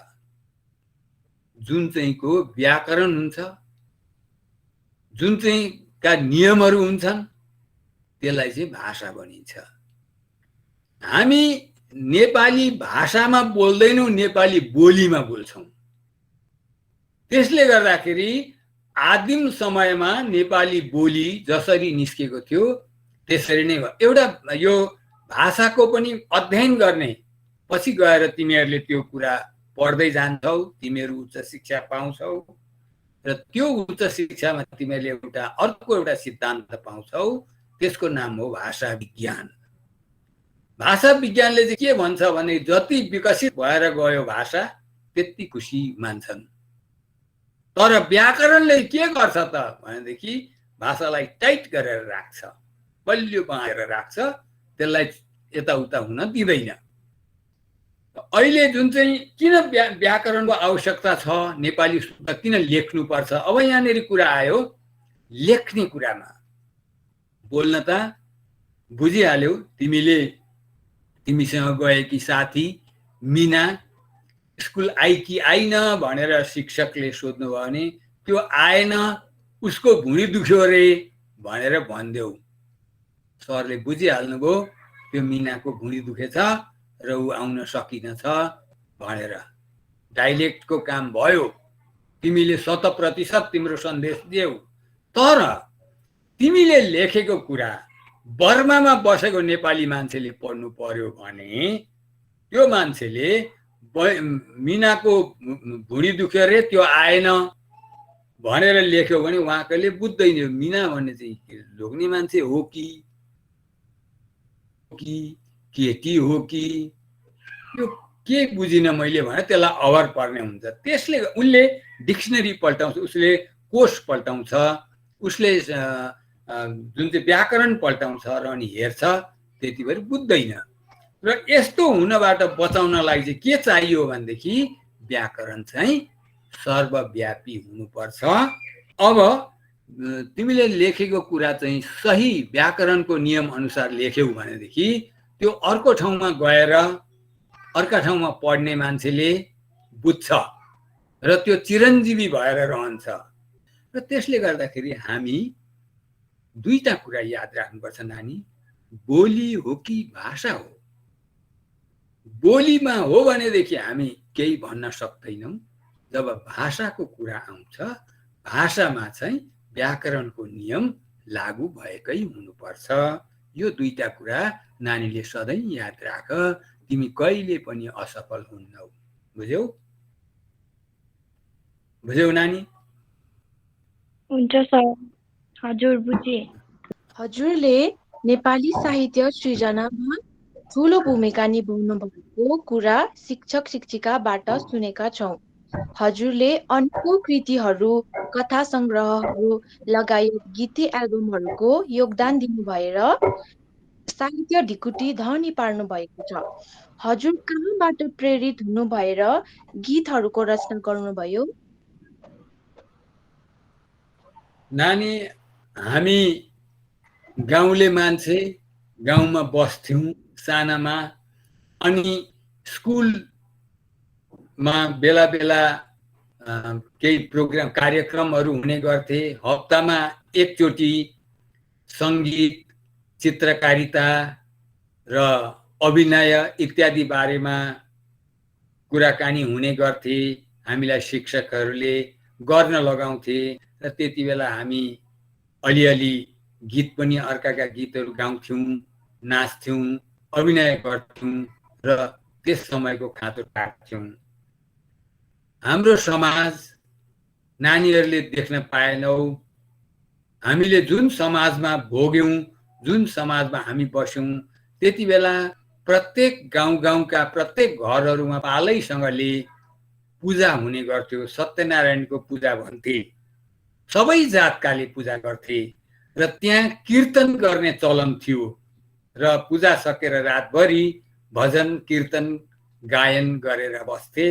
Speaker 3: जुन चाहिँ को व्याकरण हुन्छ, जुन चाहिँ का नियमहरू हुन्छन्, त्यसलाई चाहिँ भाषा भनिन्छ। हामी नेपाली भाषामा बोल्दैनौँ, नेपाली बोलीमा बोल्छौँ। त्यसले गर्दाखेरि आदिम समयमा नेपाली बोली जसरी निस्केको थियो त्यसरी नै भयो। एउटा यो भाषाको पनि अध्ययन गर्ने, पछि गएर तिमीहरूले त्यो कुरा पढ्दै जान्छौ, तिमीहरू उच्च शिक्षा पाउँछौ र त्यो उच्च शिक्षामा तिमीहरूले अर्को एउटा सिद्धान्त पाउँछौ, त्यसको नाम हो भाषा विज्ञान। भाषा विज्ञानले चाहिँ के भन्छ भने जति विकसित भएर गयो भाषा त्यति खुसी मान्छन्। तर व्याकरणले के गर्छ त भनेदेखि भाषालाई टाइट गरेर राख्छ, बलियो बनाएर राख्छ, त्यसलाई यताउता हुन दिँदैन। अहिले जुन चाहिँ किन व्याकरणको आवश्यकता छ, नेपाली शुद्ध किन लेख्नुपर्छ, अब यहाँनिर कुरा आयो लेख्ने कुरामा। बोल्न त बुझिहाल्यौ, तिमीसँग गएकी साथी मिना स्कुल आई कि आइन भनेर शिक्षकले सोध्नु भयो भने त्यो आएन, उसको भुँडी दुख्यो रे भनेर भनिदेऊ। सरले बुझिहाल्नुभयो त्यो मिनाको भुँडी दुखेछ र ऊ आउन सकिनछ भनेर। डाइलेक्टको काम भयो, तिमीले 100% तिम्रो सन्देश दियौ। तर तिमीले लेखेको कुरा बर्मामा बसेको नेपाली मान्छेले पढ्नु पर्यो भने त्यो मान्छेले मिनाको भुँडी दुख्यो रे त्यो आएन भनेर लेख्यो भने उहाँहरूले बुझ्दैन मिना भन्ने चाहिँ लोग्ने मान्छे हो कि केटी हो कि, यो के बुझिन मैले भने त्यसलाई अभर पर्ने हुन्छ। त्यसले उसले डिक्सनरी पल्टाउँछ, उसले कोष पल्टाउँछ, उसले जुन चाहिँ व्याकरण पल्टाउँछ र अनि हेर्छ, त्यति बेर बुझ्दैन। र यस्तो हुनबाट बचाउनलाई चाहिँ के चाहियो भनेदेखि व्याकरण चाहिँ सर्वव्यापी हुनुपर्छ। अब तिमीले लेखेको कुरा चाहिँ सही व्याकरणको नियम अनुसार लेख्यौ भनेदेखि त्यो अर्को ठाउँमा गएर अर्का ठाउँमा पढ्ने मान्छेले बुझ्छ र त्यो चिरञ्जीवी भएर रहन्छ। र त्यसले गर्दाखेरि हामी दुईटा कुरा याद राख्नुपर्छ नानी, बोली हो कि भाषा हो। बोलीमा हो भनेदेखि हामी केही भन्न सक्दैनौँ। जब भाषाको कुरा आउँछ, भाषामा चाहिँ व्याकरणको नियम लागू भएकै हुनुपर्छ। यो दुईटा कुरा नानीले सधैँ याद राख, तिमी कहिले पनि असफल हुन्नौ। बुझ्यौ? बुझ्यौ नानी?
Speaker 7: हुन्छ सर। हजुर बुझे।
Speaker 2: हजुरले नेपाली साहित्य सृजनामा ठूलो भूमिका निभाउनु भएको कुरा शिक्षक शिक्षिकाबाट सुनेका छौँ। हजुरले अनेकौं कृतिहरू, कथा सङ्ग्रहहरू लगायत गीती एल्बमहरूको योगदान दिनुभएर साहित्य ढिकुटी धनी पार्नु भएको छ। हजुर कहाँबाट प्रेरित हुनु भएर गीतहरूको रचना गर्नुभयो?
Speaker 3: नानी, हामी गाउँले मान्छे, गाउँमा बस्थ्यौँ सानामा, अनि स्कुलमा बेला बेला केही प्रोग्राम कार्यक्रमहरू हुने गर्थे। हप्तामा एकचोटि सङ्गीत, चित्रकारिता र अभिनय इत्यादि बारेमा कुराकानी हुने गर्थे। हामीलाई शिक्षकहरूले गर्न लगाउँथे र त्यति बेला हामी अलिअलि गीत पनि अर्काका गीतहरू गाउँथ्यौँ, नाच्थ्यौँ, अभिनय गर्थ्यौँ र त्यस समयको खाँचो काट्थ्यौँ। हाम्रो समाज नानीहरूले देख्न पाएनौ। हामीले जुन समाजमा भोग्यौँ, जुन समाजमा हामी बस्यौँ, त्यति बेला प्रत्येक गाउँका प्रत्येक घरहरूमा पालैसँगले पूजा हुने गर्थ्यो। सत्यनारायणको पूजा भन्थे, सबै जातकाले पूजा गर्थे र त्यहाँ कीर्तन गर्ने चलन थियो र पूजा सकेर रातभरि भजन कीर्तन गायन गरेर बस्थे।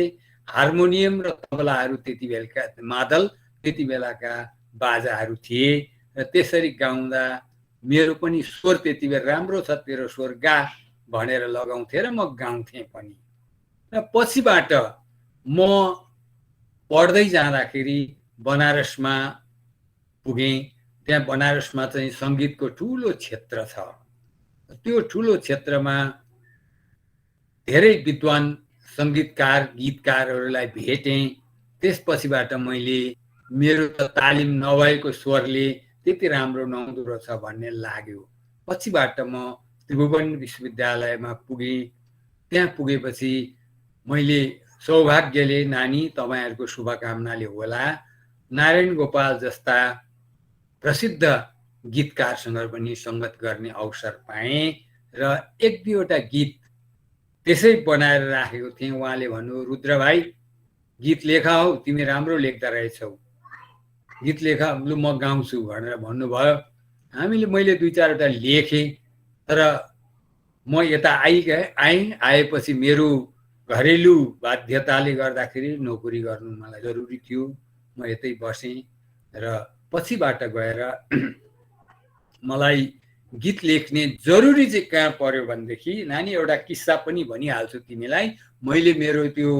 Speaker 3: हार्मोनियम र तबलाहरू त्यति बेलाका, मादल त्यति बेलाका बाजाहरू थिए र त्यसरी गाउँदा मेरो पनि स्वर त्यति बेला राम्रो छ, तेरो स्वर गा भनेर लगाउँथे र म गाउँथेँ पनि। र पछिबाट म पढ्दै जाँदाखेरि बनारसमा पुगेँ। त्यहाँ बनारसमा चाहिँ सङ्गीतको ठुलो क्षेत्र छ। त्यो ठुलो क्षेत्रमा धेरै विद्वान सङ्गीतकार गीतकारहरूलाई भेटेँ। त्यसपछिबाट मैले मेरो त तालिम नभएको स्वरले त्यति राम्रो नहुँदो रहेछ भन्ने लाग्यो। पछिबाट म त्रिभुवन विश्वविद्यालयमा पुगेँ। त्यहाँ पुगेपछि मैले सौभाग्यले, नानी तपाईँहरूको शुभकामनाले होला, नारायण गोपाल जस्ता प्रसिद्ध गीतकारसँग पनि सङ्गत गर्ने अवसर पाएँ र एक दुईवटा गीत त्यसै बनाएर राखेको थिएँ। उहाँले भन्नु, रुद्र भाइ गीत लेखा हौ, तिमी राम्रो लेख्दा रहेछौ, गीत लेखा, लु म गाउँछु भनेर भन्नुभयो। मैले दुई चारवटा लेखेँ। तर म यता आएपछि मेरो घरेलु बाध्यताले गर्दाखेरि नोकरी गर्नु मलाई जरुरी थियो। म यतै बसेँ र पछिबाट गएर मलाई गीत लेख्ने जरुरी चाहिँ कहाँ पर्यो भनेदेखि, नानी एउटा किस्सा पनि भनिहाल्छु तिमीलाई। मैले मेरो त्यो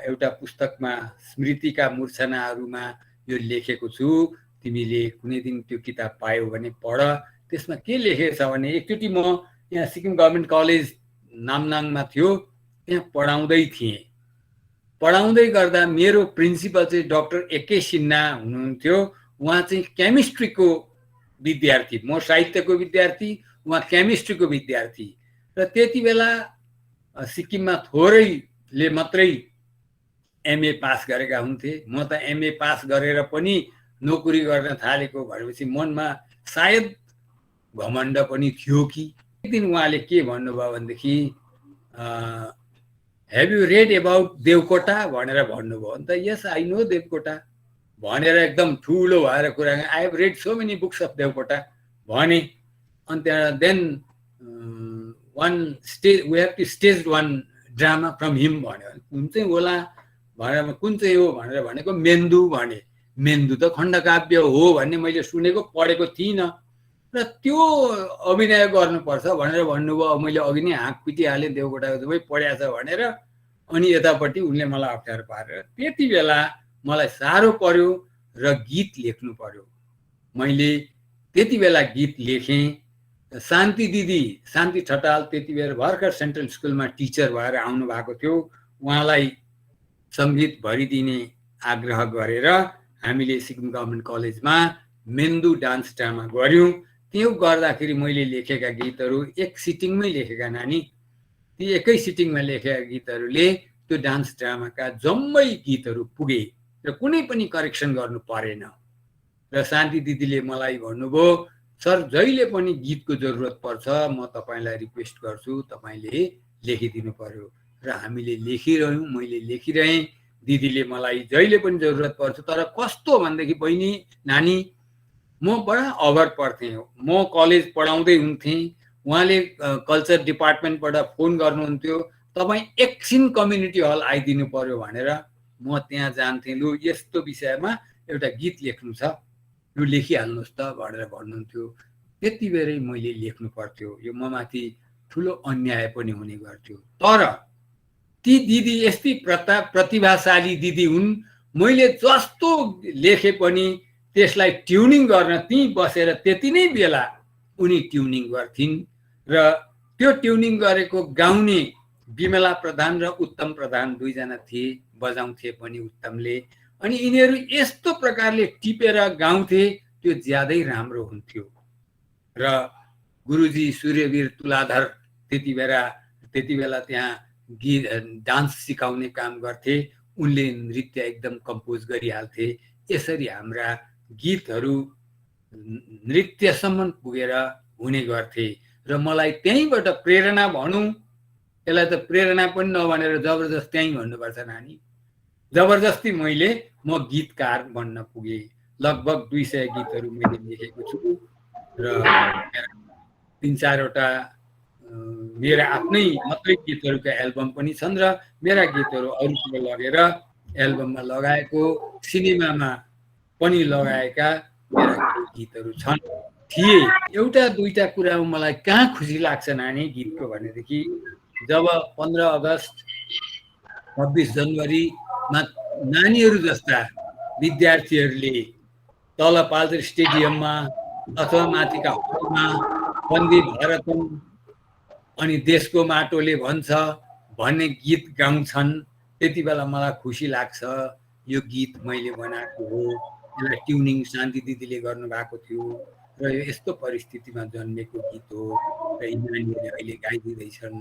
Speaker 3: एउटा पुस्तकमा स्मृतिका मूर्छनाहरूमा यो लेखेको छु। तिमीले कुनै दिन त्यो किताब पायौ भने पढ, त्यसमा के लेखेको छ भने एकचोटि म यहाँ सिक्किम गभर्मेन्ट कलेज नामनाङमा थियो, त्यहाँ पढाउँदै थिएँ। पढाउँदै गर्दा मेरो प्रिन्सिपल चाहिँ डाक्टर एके सिन्हा हुनुहुन्थ्यो। उहाँ चाहिँ केमिस्ट्रीको विद्यार्थी, म साहित्यको विद्यार्थी, उहाँ केमिस्ट्रीको विद्यार्थी। र त्यति बेला सिक्किममा थोरैले मात्रै एमए पास गरेका हुन्थे। म त एमए पास गरेर पनि नोकरी गर्न थालेको भनेपछि मनमा सायद घमण्ड पनि थियो कि। एक दिन उहाँले के भन्नुभयो भनेदेखि have you red about Devkota भनेर भन्नुभयो। अन्त यस आई नो देवकोटा भनेर एकदम ठुलो भएर कुरा, I have read so many books of Devkota भने। अनि त्यहाँ then one stage we have to stage one drama from him भन्यो। कुन चाहिँ होला भनेर, कुन चाहिँ हो भनेर भनेको मेन्दु भने। मेन्दु त खण्डकाव्य हो भन्ने मैले सुनेको, पढेको थिइनँ। र त्यो अभिनय गर्नुपर्छ भनेर भन्नुभयो। मैले अघि नै हाँक पिटिहालेँ, देवकोटाको सबै पढ्या छ भनेर। अनि यतापट्टि उनले मलाई अप्ठ्यारो पारेर, त्यति बेला मलाई साह्रो पर्यो र गीत लेख्नु पर्यो। मैले त्यति बेला गीत लेखेँ। शान्ति दिदी, शान्ति ठटाल त्यति बेला भर्खर सेन्ट्रल स्कुलमा टिचर भएर आउनु भएको थियो। उहाँलाई सङ्गीत भरिदिने आग्रह गरेर हामीले सिक्किम गभर्मेन्ट कलेजमा मेन्दु डान्स ड्रामा गऱ्यौँ। त्यो गर्दाखेरि मैले लेखेका गीतहरू एक सिटिङमै लेखेका नानी, ती एकै सिटिङमा लेखेका गीतहरूले त्यो डान्स ड्रामाका जम्मै गीतहरू पुगे र कुनै पनि करेक्सन गर्नु परेन। र शान्ति दिदीले मलाई भन्नुभयो, सर जहिले पनि गीतको जरुरत पर्छ, म तपाईँलाई रिक्वेस्ट गर्छु, तपाईँले लेखिदिनु पर्यो। र हामीले लेखिरह्यौँ, मैले लेखिरहेँ। दिदीले मलाई जहिले पनि जरुरत पर्छ, तर कस्तो भनेदेखि बहिनी नानी म बडा अभर पर्थेँ। म कलेज पढाउँदै हुन्थेँ, उहाँले कल्चर डिपार्टमेन्टबाट फोन गर्नुहुन्थ्यो, तपाईँ एकछिन कम्युनिटी हल आइदिनु पर्यो भनेर। म त्यहाँ जान्थेँ, लु यस्तो विषयमा एउटा गीत लेख्नु छ, लु लेखिहाल्नुहोस् त भनेर भन्नुहुन्थ्यो। त्यति बेरै मैले लेख्नु पर्थ्यो। यो ममाथि ठुलो अन्याय पनि हुने गर्थ्यो। तर ती दिदी यस्तै प्रतिभाशाली दिदी हुन्। मैले जस्तो लेखे पनि त्यसलाई ट्युनिङ गर्न त्यहीँ बसेर त्यति नै बेला उनी ट्युनिङ गर्थिन्। र त्यो ट्युनिङ गरेको गाउने विमला प्रधान र उत्तम प्रधान दुईजना थिए, बजाउँथे पनि उत्तमले। अनि यिनीहरू यस्तो प्रकारले टिपेर गाउँथे, त्यो ज्यादै राम्रो हुन्थ्यो। र गुरुजी सूर्यवीर तुलाधर त्यति बेला त्यहाँ गीत डान्स सिकाउने काम गर्थे। उनले नृत्य एकदम कम्पोज गरिहाल्थे। यसरी हाम्रा गीतहरू नृत्यसम्म पुगेर हुने गर्थे। र मलाई त्यहीँबाट प्रेरणा भनौँ, यसलाई त प्रेरणा पनि नभनेर जबरजस्ती त्यहीँ भन्नुपर्छ नानी, जबरजस्ती म गीतकार बन्न पुगेँ। लगभग 200 गीतहरू मैले लेखेको छु र 3-4वटा मेरा आफ्नै मात्रै गीतहरूका एल्बम पनि छन्। र मेरा गीतहरू अरूतिर लगेर एल्बममा लगाएको, सिनेमामा पनि लगाएका मेरा गीतहरू छन् थिए। एउटा दुईटा कुरामा मलाई कहाँ खुसी लाग्छ नानी गीतको भनेदेखि, जब 15 अगस्त 26 जनवरीमा नानीहरू जस्ता विद्यार्थीहरूले तल पाल्जर स्टेडियममा अथवा माथिका हलमा वन्दे भारतम अनि देशको माटोले भन्छ भन्ने गीत गाउँछन्, त्यति बेला मलाई खुसी लाग्छ। यो गीत मैले बनाएको हो, यसलाई ट्युनिङ शान्ति दिदीले गर्नुभएको थियो र यो यस्तो परिस्थितिमा जन्मेको गीत हो र यी नानीहरूले अहिले गाइदिँदैछन्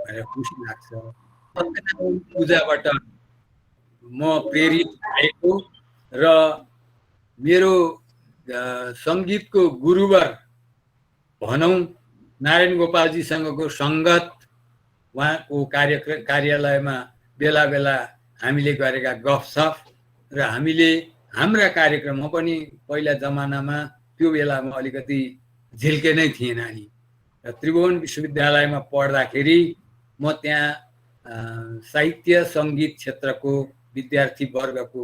Speaker 3: भनेर खुसी लाग्छ। सत्यनारायण पूजाबाट म प्रेरित भएको र मेरो सङ्गीतको गुरुवर भनौँ नारायण गोपालजीसँगको सङ्गत, उहाँको कार्यालयमा बेला बेला हामीले गरेका गफसफ र हामीले हाम्रा कार्यक्रम, म पनि पहिला जमानामा त्यो बेलामा अलिकति झिल्के नै थिएँ नानी। र त्रिभुवन विश्वविद्यालयमा पढ्दाखेरि म त्यहाँ साहित्य सङ्गीत क्षेत्रको विद्यार्थी वर्गको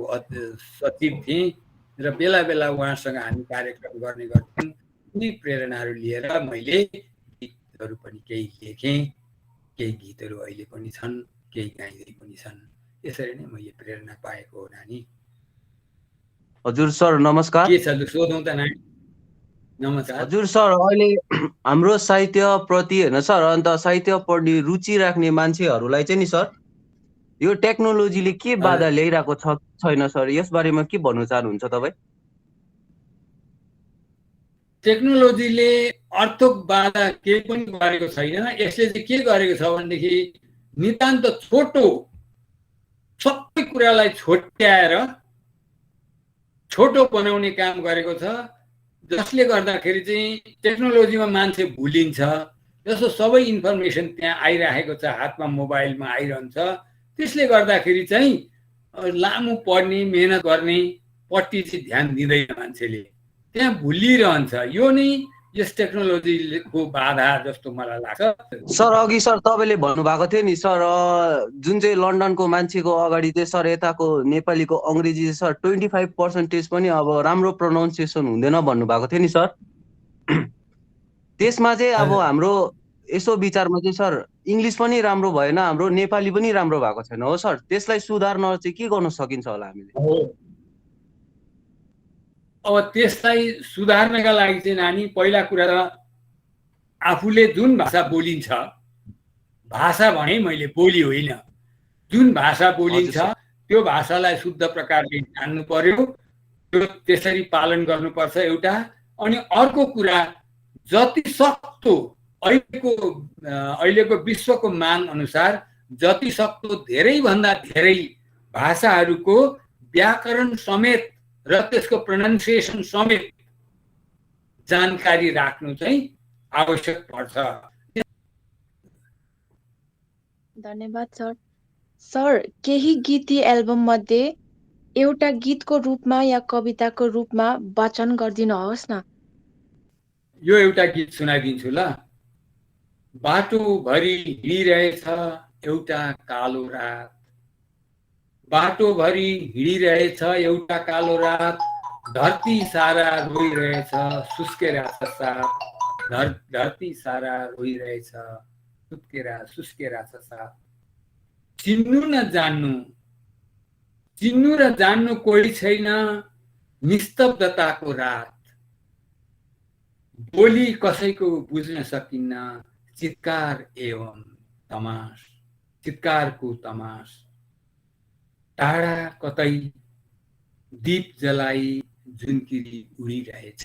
Speaker 3: सचिव थिएँ र बेला बेला उहाँसँग हामी कार्यक्रम गर्ने गर्थ्यौँ। यी प्रेरणाहरू लिएर मैले गीतहरू पनि केही लेखेँ, केही गीतहरू अहिले पनि छन्, केही गाइँदै पनि छन्। यसरी नै मैले प्रेरणा पाएको हो नानी।
Speaker 8: हजुर सर नमस्कार।
Speaker 3: के छ लु सोधौँ त नानी। नमस्कार।
Speaker 8: हजुर सर अहिले हाम्रो साहित्य प्रति हैन सर अन्त साहित्य पढ्ने रुचि राख्ने मान्छेहरूलाई चाहिँ नि सर यो टेक्नोलोजीले के बाधा ल्याइरहेको छ छैन सर यस बारेमा के भन्न चाहनुहुन्छ तपाईँ?
Speaker 3: टेक्नोलोजीले अर्थक बाधा केही पनि गरेको छैन। यसले चाहिँ के गरेको छ भनेदेखि नितान्त छोटो सबै कुरालाई छोट्याएर छोटो बनाउने काम गरेको छ, जसले गर्दाखेरि चाहिँ टेक्नोलोजीमा मान्छे भुलिन्छ। जस्तो सबै इन्फर्मेसन त्यहाँ आइरहेको छ, हातमा मोबाइलमा आइरहन्छ। त्यसले गर्दाखेरि चाहिँ लामो पढ्ने मेहनत गर्ने पट्टि चाहिँ ध्यान दिँदैन मान्छेले, त्यहाँ भुलिरहन्छ। यो नै यस टेक्नोलोजीको बाधा जस्तो मलाई लाग्छ।
Speaker 8: सर अघि सर तपाईँले भन्नुभएको थियो नि सर जुन चाहिँ लन्डनको मान्छेको अगाडि चाहिँ सर यताको नेपालीको अङ्ग्रेजी सर 25% पनि अब राम्रो प्रोनाउन्सिएसन हुँदैन भन्नुभएको थियो नि सर। त्यसमा चाहिँ अब हाम्रो यसो विचारमा चाहिँ सर इङ्ग्लिस पनि राम्रो भएन, हाम्रो नेपाली पनि राम्रो भएको छैन हो सर। त्यसलाई सुधार्न चाहिँ के गर्न सकिन्छ होला हामीले?
Speaker 3: अब त्यसलाई सुधार्नका लागि चाहिँ नानी पहिला कुरा त आफूले जुन भाषा बोलिन्छ, भाषा भने मैले बोली होइन, जुन भाषा बोलिन्छ त्यो भाषालाई शुद्ध प्रकारले जान्नु पर्यो, त्यो त्यसरी पालन गर्नुपर्छ एउटा। अनि अर्को कुरा जति सक्दो अहिलेको विश्वको माग अनुसार जति सक्दो धेरैभन्दा धेरै भाषाहरूको व्याकरण समेत र त्यसको प्रोनाउन्सिएसन समेत जानकारी राख्नु चाहिँ आवश्यक पर्छ।
Speaker 2: धन्यवाद सर। सर केही गीती एल्बम मध्ये एउटा गीतको रूपमा या कविताको रूपमा वाचन गरिदिनुहोस् न।
Speaker 3: यो एउटा गीत सुनाइदिन्छु ल। बाटोभरि हिँडिरहेछ एउटा कालो रात, बाटोभरि हिँडिरहेछ एउटा कालो रात, धरती सारा रोइरहेछ सुस्केरा साथ, धरती सारा रोइरहेछ सुस्केरा साथ। चिन्नु र जान्नु कोही छैन निस्तब्धताको रात, बोली कसैको बुझ्न सकिन्न चित्कार एवं तमास, चित्कारको तमास। टाढा कतै दीप जलाई जुनकिरी उडिरहेछ,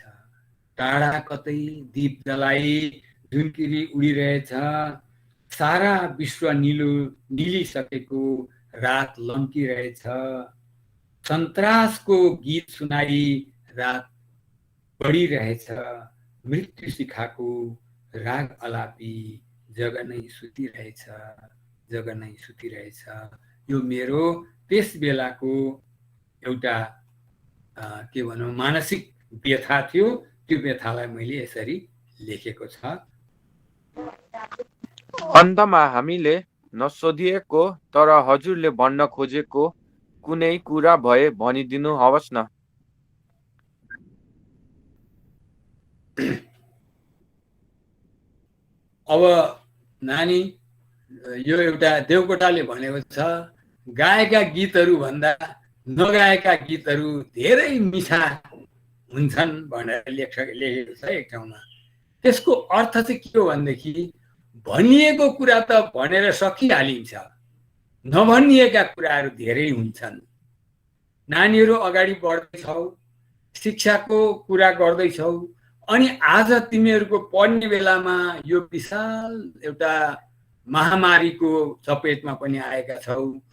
Speaker 3: टाढा कतै दीप जलाई जुनकिरी उडिरहेछ, सारा विश्व निलिसकेको रात लम्किरहेछ, सन्तासको गीत सुनाई रात बढिरहेछ, मृत्यु शिखाको राग अलापी जग नै सुतिरहेछ, जग नै सुतिरहेछ। यो मेरो त्यस बेलाको एउटा के भनौँ मानसिक व्यथा थियो, त्यो व्यथालाई मैले यसरी लेखेको छ।
Speaker 4: अन्तमा हामीले नसोधिएको तर हजुरले भन्न खोजेको कुनै कुरा भए भनिदिनु हवस् न।
Speaker 3: अब नानी यो एउटा देवकोटाले भनेको छ, गाएका गीतहरू भन्दा नगाएका गीतहरू धेरै मिठा हुन्छन् भनेर लेखेको छ एक ठाउँमा। त्यसको अर्थ चाहिँ के हो भनेदेखि भनिएको कुरा त भनेर सकिहालिन्छ, नभनिएका कुराहरू धेरै हुन्छन्। नानीहरू अगाडि बढ्दैछौ, शिक्षाको कुरा गर्दैछौ, अनि आज तिमीहरूको पढ्ने बेलामा यो विशाल एउटा महामारीको चपेटमा पनि आएका छौ।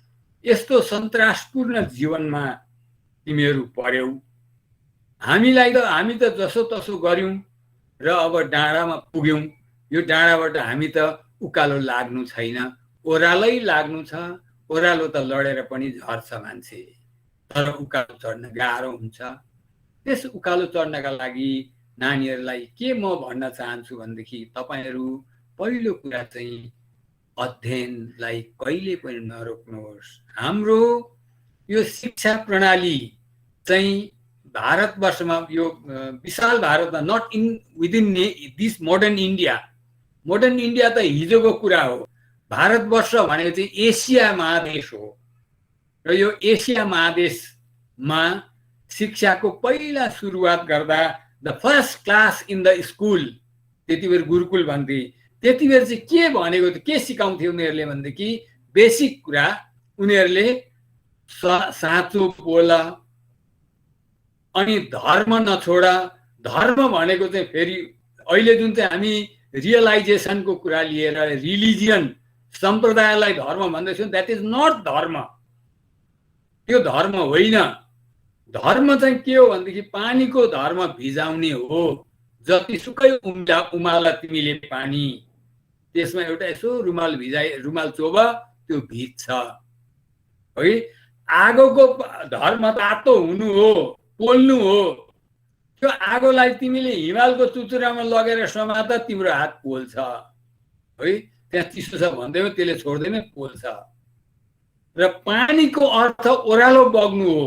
Speaker 3: यस्तो सन्तासपूर्ण जीवनमा तिमीहरू पढ्यौ। हामी त जसो तसो गर्यौं र अब डाँडामा पुग्यौं। यो डाँडाबाट हामी त उकालो लाग्नु छैन, ओह्रालै लाग्नु छ। ओह्रालो त लडेर पनि झर्छ मान्छे, तर उकालो चढ्न गाह्रो हुन्छ। त्यस उकालो चढ्नका लागि नानीहरूलाई के म भन्न चाहन्छु भनेदेखि तपाईहरू पहिलो कुरा चाहिँ अध्ययनलाई कहिले पनि नरोक्नुहोस्। हाम्रो यो शिक्षा प्रणाली चाहिँ भारतवर्षमा यो विशाल भारतमा not in within this modern India, modern India त हिजोको कुरा हो। भारतवर्ष भनेको चाहिँ एसिया महादेश हो र यो एसिया महादेशमा शिक्षाको पहिला सुरुवात गर्दा the first class in the school, त्यति बेर गुरुकुल भन्थे, त्यति बेर चाहिँ के भनेको थियो, के सिकाउँथे उनीहरूले भनेदेखि बेसिक कुरा उनीहरूले साँचो बोल, अनि धर्म नछोड। धर्म भनेको चाहिँ फेरि अहिले जुन चाहिँ हामी रियलाइजेसनको कुरा लिएर रिलिजियन सम्प्रदायलाई धर्म भन्दैछौँ, द्याट इज नट धर्म, त्यो धर्म होइन। धर्म चाहिँ के हो भनेदेखि पानीको धर्म भिजाउने हो। जतिसुकै उमाल तिमीले पानी, त्यसमा एउटा यसो रुमाल रुमाल चोब, त्यो भिज्छ है। आगोको धर्म तातो हुनु हो, पोल्नु हो। त्यो आगोलाई तिमीले हिमालको चुचुरामा लगेर समात, तिम्रो हात पोल्छ है। त्यहाँ चिसो छ भन्दैमा त्यसले छोड्दैन, पोल्छ। र पानीको अर्थ ओह्रालो बग्नु हो।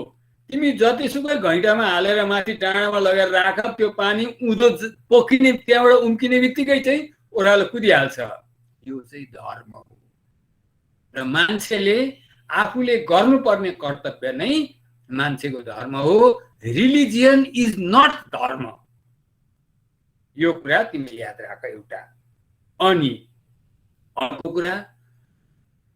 Speaker 3: तिमी जतिसुकै घैँटामा हालेर माथि डाँडामा लगेर राख, त्यो पानी उँधो पोखिने, त्यहाँबाट उम्किने बित्तिकै चाहिँ ओह्रालो कुदिहाल्छ। यो चाहिँ धर्म हो। र मान्छेले आफूले गर्नुपर्ने कर्तव्य नै मान्छेको धर्म हो। रिलिजियन इज नट धर्म, यो कुरा तिमीले याद राख एउटा। अनि अर्को कुरा,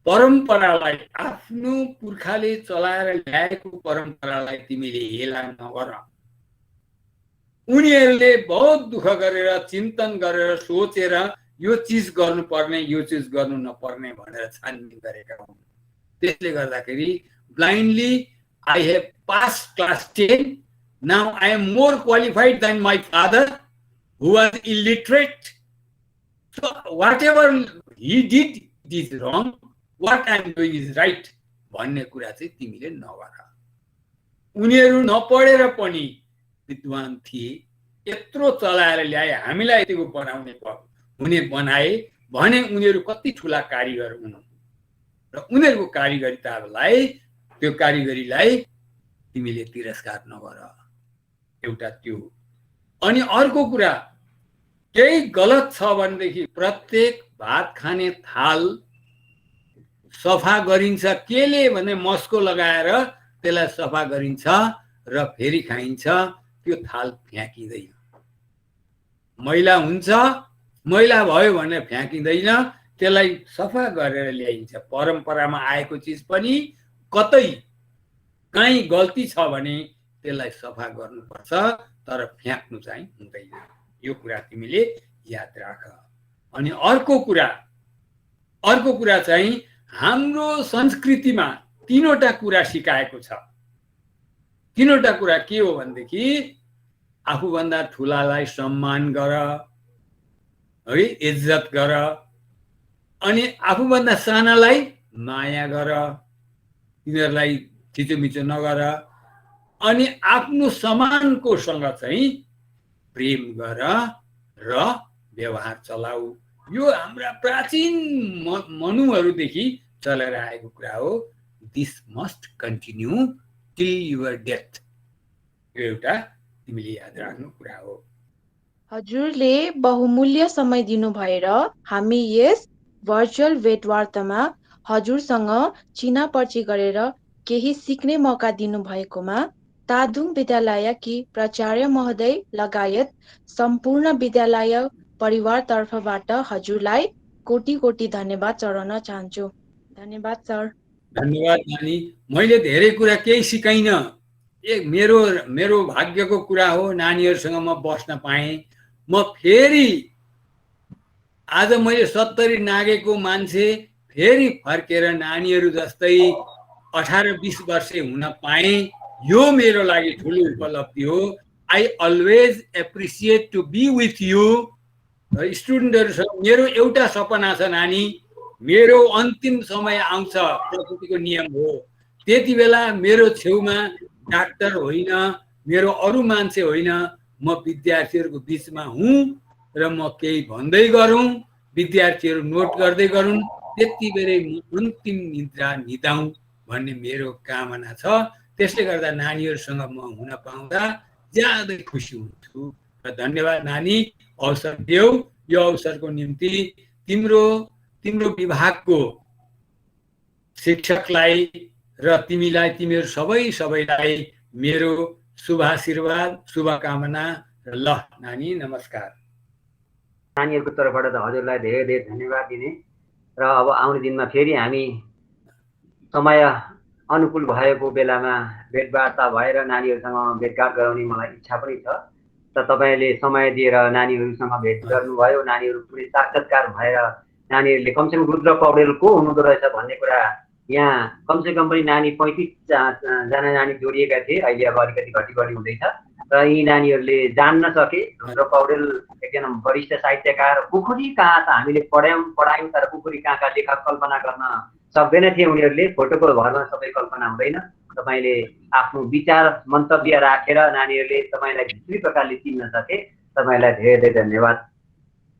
Speaker 3: परम्परालाई, आफ्नो पुर्खाले चलाएर ल्याएको परम्परालाई तिमीले हेला नगर। उनीहरूले बहुत दुःख गरेर, चिन्तन गरेर, सोचेर यो चिज गर्नुपर्ने, यो चिज गर्नु नपर्ने भनेर छानबिन गरेका हुन्। त्यसले गर्दाखेरि blindly I have passed class 10. Now I am more qualified than my father, who was illiterate. So whatever he did is wrong. What I am doing is right. भन्ने कुरा चाहिँ तिमीले नगर। उनीहरू नपढेर पनि विद्वान थिए, यत्रो चलाएर ल्याए, हामीलाई यतिको बनाउने हुने बनाए भने उनीहरू कति ठुला कारिगर हुन्। र उनीहरूको कारिगरितालाई, त्यो कारिगरीलाई तिमीले तिरस्कार नगर। एउटा त्यो। अनि अर्को कुरा, केही गलत छ भनेदेखि प्रत्येक भात खाने थाल सफा गरिन्छ। केले भने मस्को लगाएर त्यसलाई सफा गरिन्छ र फेरि खाइन्छ। त्यो थाल फ्याँकिँदैन। मैला हुन्छ, मैला भयो भनेर फ्याँकिँदैन, त्यसलाई सफा गरेर ल्याइन्छ। परम्परामा आएको चिज पनि कतै कहीँ गल्ती छ भने त्यसलाई सफा गर्नुपर्छ, तर फ्याँक्नु चाहिँ हुँदैन। यो कुरा तिमीले याद राख। अनि अर्को कुरा चाहिँ हाम्रो संस्कृतिमा तीनवटा कुरा सिकाएको छ। तीनवटा कुरा के हो भनेदेखि आफूभन्दा ठुलालाई सम्मान गर है, इज्जत गर। अनि आफूभन्दा सानालाई माया गर, तिनीहरूलाई थिचोमिचो नगर। अनि आफ्नो समानकोसँग चाहिँ प्रेम गर र व्यवहार चलाऊ। यो हाम्रा प्राचीन मनुहरूदेखि चलेर आएको कुरा हो। This must continue till your death. यो एउटा तिमीले याद राख्नु कुरा हो।
Speaker 2: हजुरले बहुमूल्य समय दिनु भएर हामी यस भर्चुअल भेटवार्तामा हजुरसँग चिनापर्ची गरेर केही सिक्ने मौका दिनु भएकोमा तादुङ विद्यालयकी प्राचार्य महोदय लगायत सम्पूर्ण विद्यालय परिवारतर्फबाट हजुरलाई कोटी कोटी धन्यवाद चढाउन चाहन्छु। धन्यवाद सर।
Speaker 3: धन्यवाद नानी। मैले धेरै कुरा केही सिकाइन। मेरो भाग्यको कुरा हो नानीहरूसँग म बस्न पाएँ। म फेरि आज मैले 70 नागेको मान्छे फेरि फर्केर नानीहरू जस्तै 18-20 वर्षे हुन पाएँ। यो मेरो लागि ठुलो उपलब्धि हो। I always appreciate to be with you. स्टुडेन्टहरूसँग मेरो एउटा सपना छ नानी, मेरो अन्तिम समय आउँछ, प्रकृतिको नियम हो, त्यति बेला मेरो छेउमा डाक्टर होइन, मेरो अरू मान्छे होइन, म विद्यार्थीहरूको बिचमा हुँ र म केही भन्दै गरौँ, विद्यार्थीहरू नोट गर्दै गरून्, त्यति बेरै म अन्तिम निद्रा निदाउँ भन्ने मेरो कामना छ। त्यसले गर्दा नानीहरूसँग म हुन पाउँदा ज्यादै खुसी हुन्छु। र धन्यवाद नानी, अवसर देऊ। यो अवसरको निम्ति तिम्रो विभागको शिक्षकलाई र तिमीलाई, तिमीहरू सबैलाई मेरो शुभाशीर्वाद शुभकामना। ल नानी नमस्कार।
Speaker 1: नानीहरूको तर्फबाट त हजुरलाई धेरै धेरै धन्यवाद दिने र अब आउने दिनमा फेरि हामी समय अनुकूल भएको बेलामा भेटवार्ता भएर नानीहरूसँग भेटघाट गराउने मलाई इच्छा पनि छ। त तपाईँले समय दिएर नानीहरूसँग भेट गर्नुभयो, नानीहरू कुनै साक्षात्कार भएर नानीहरूले कमसेकम रुद्र पौडेल को हुनुहुँदो रहेछ भन्ने कुरा यहाँ कमसेकम पनि नानी 35 जना नानी जोडिएका थिए। अहिले अब अलिकति घटी बढी हुँदैछ र यी नानीहरूले जान्न सके रुद्र पौडेल एकजना वरिष्ठ साहित्यकार। पोखरी कहाँ त हामीले पढायौँ तर पोखरी कहाँका लेखक कल्पना गर्न सक्दैन थिए उनीहरूले। फोटोको भरमा सबै कल्पना हुँदैन। तपाईँले आफ्नो विचार मन्तव्य राखेर नानीहरूले तपाईँलाई भित्री प्रकारले चिन्न सके। तपाईँलाई धेरै धेरै धन्यवाद।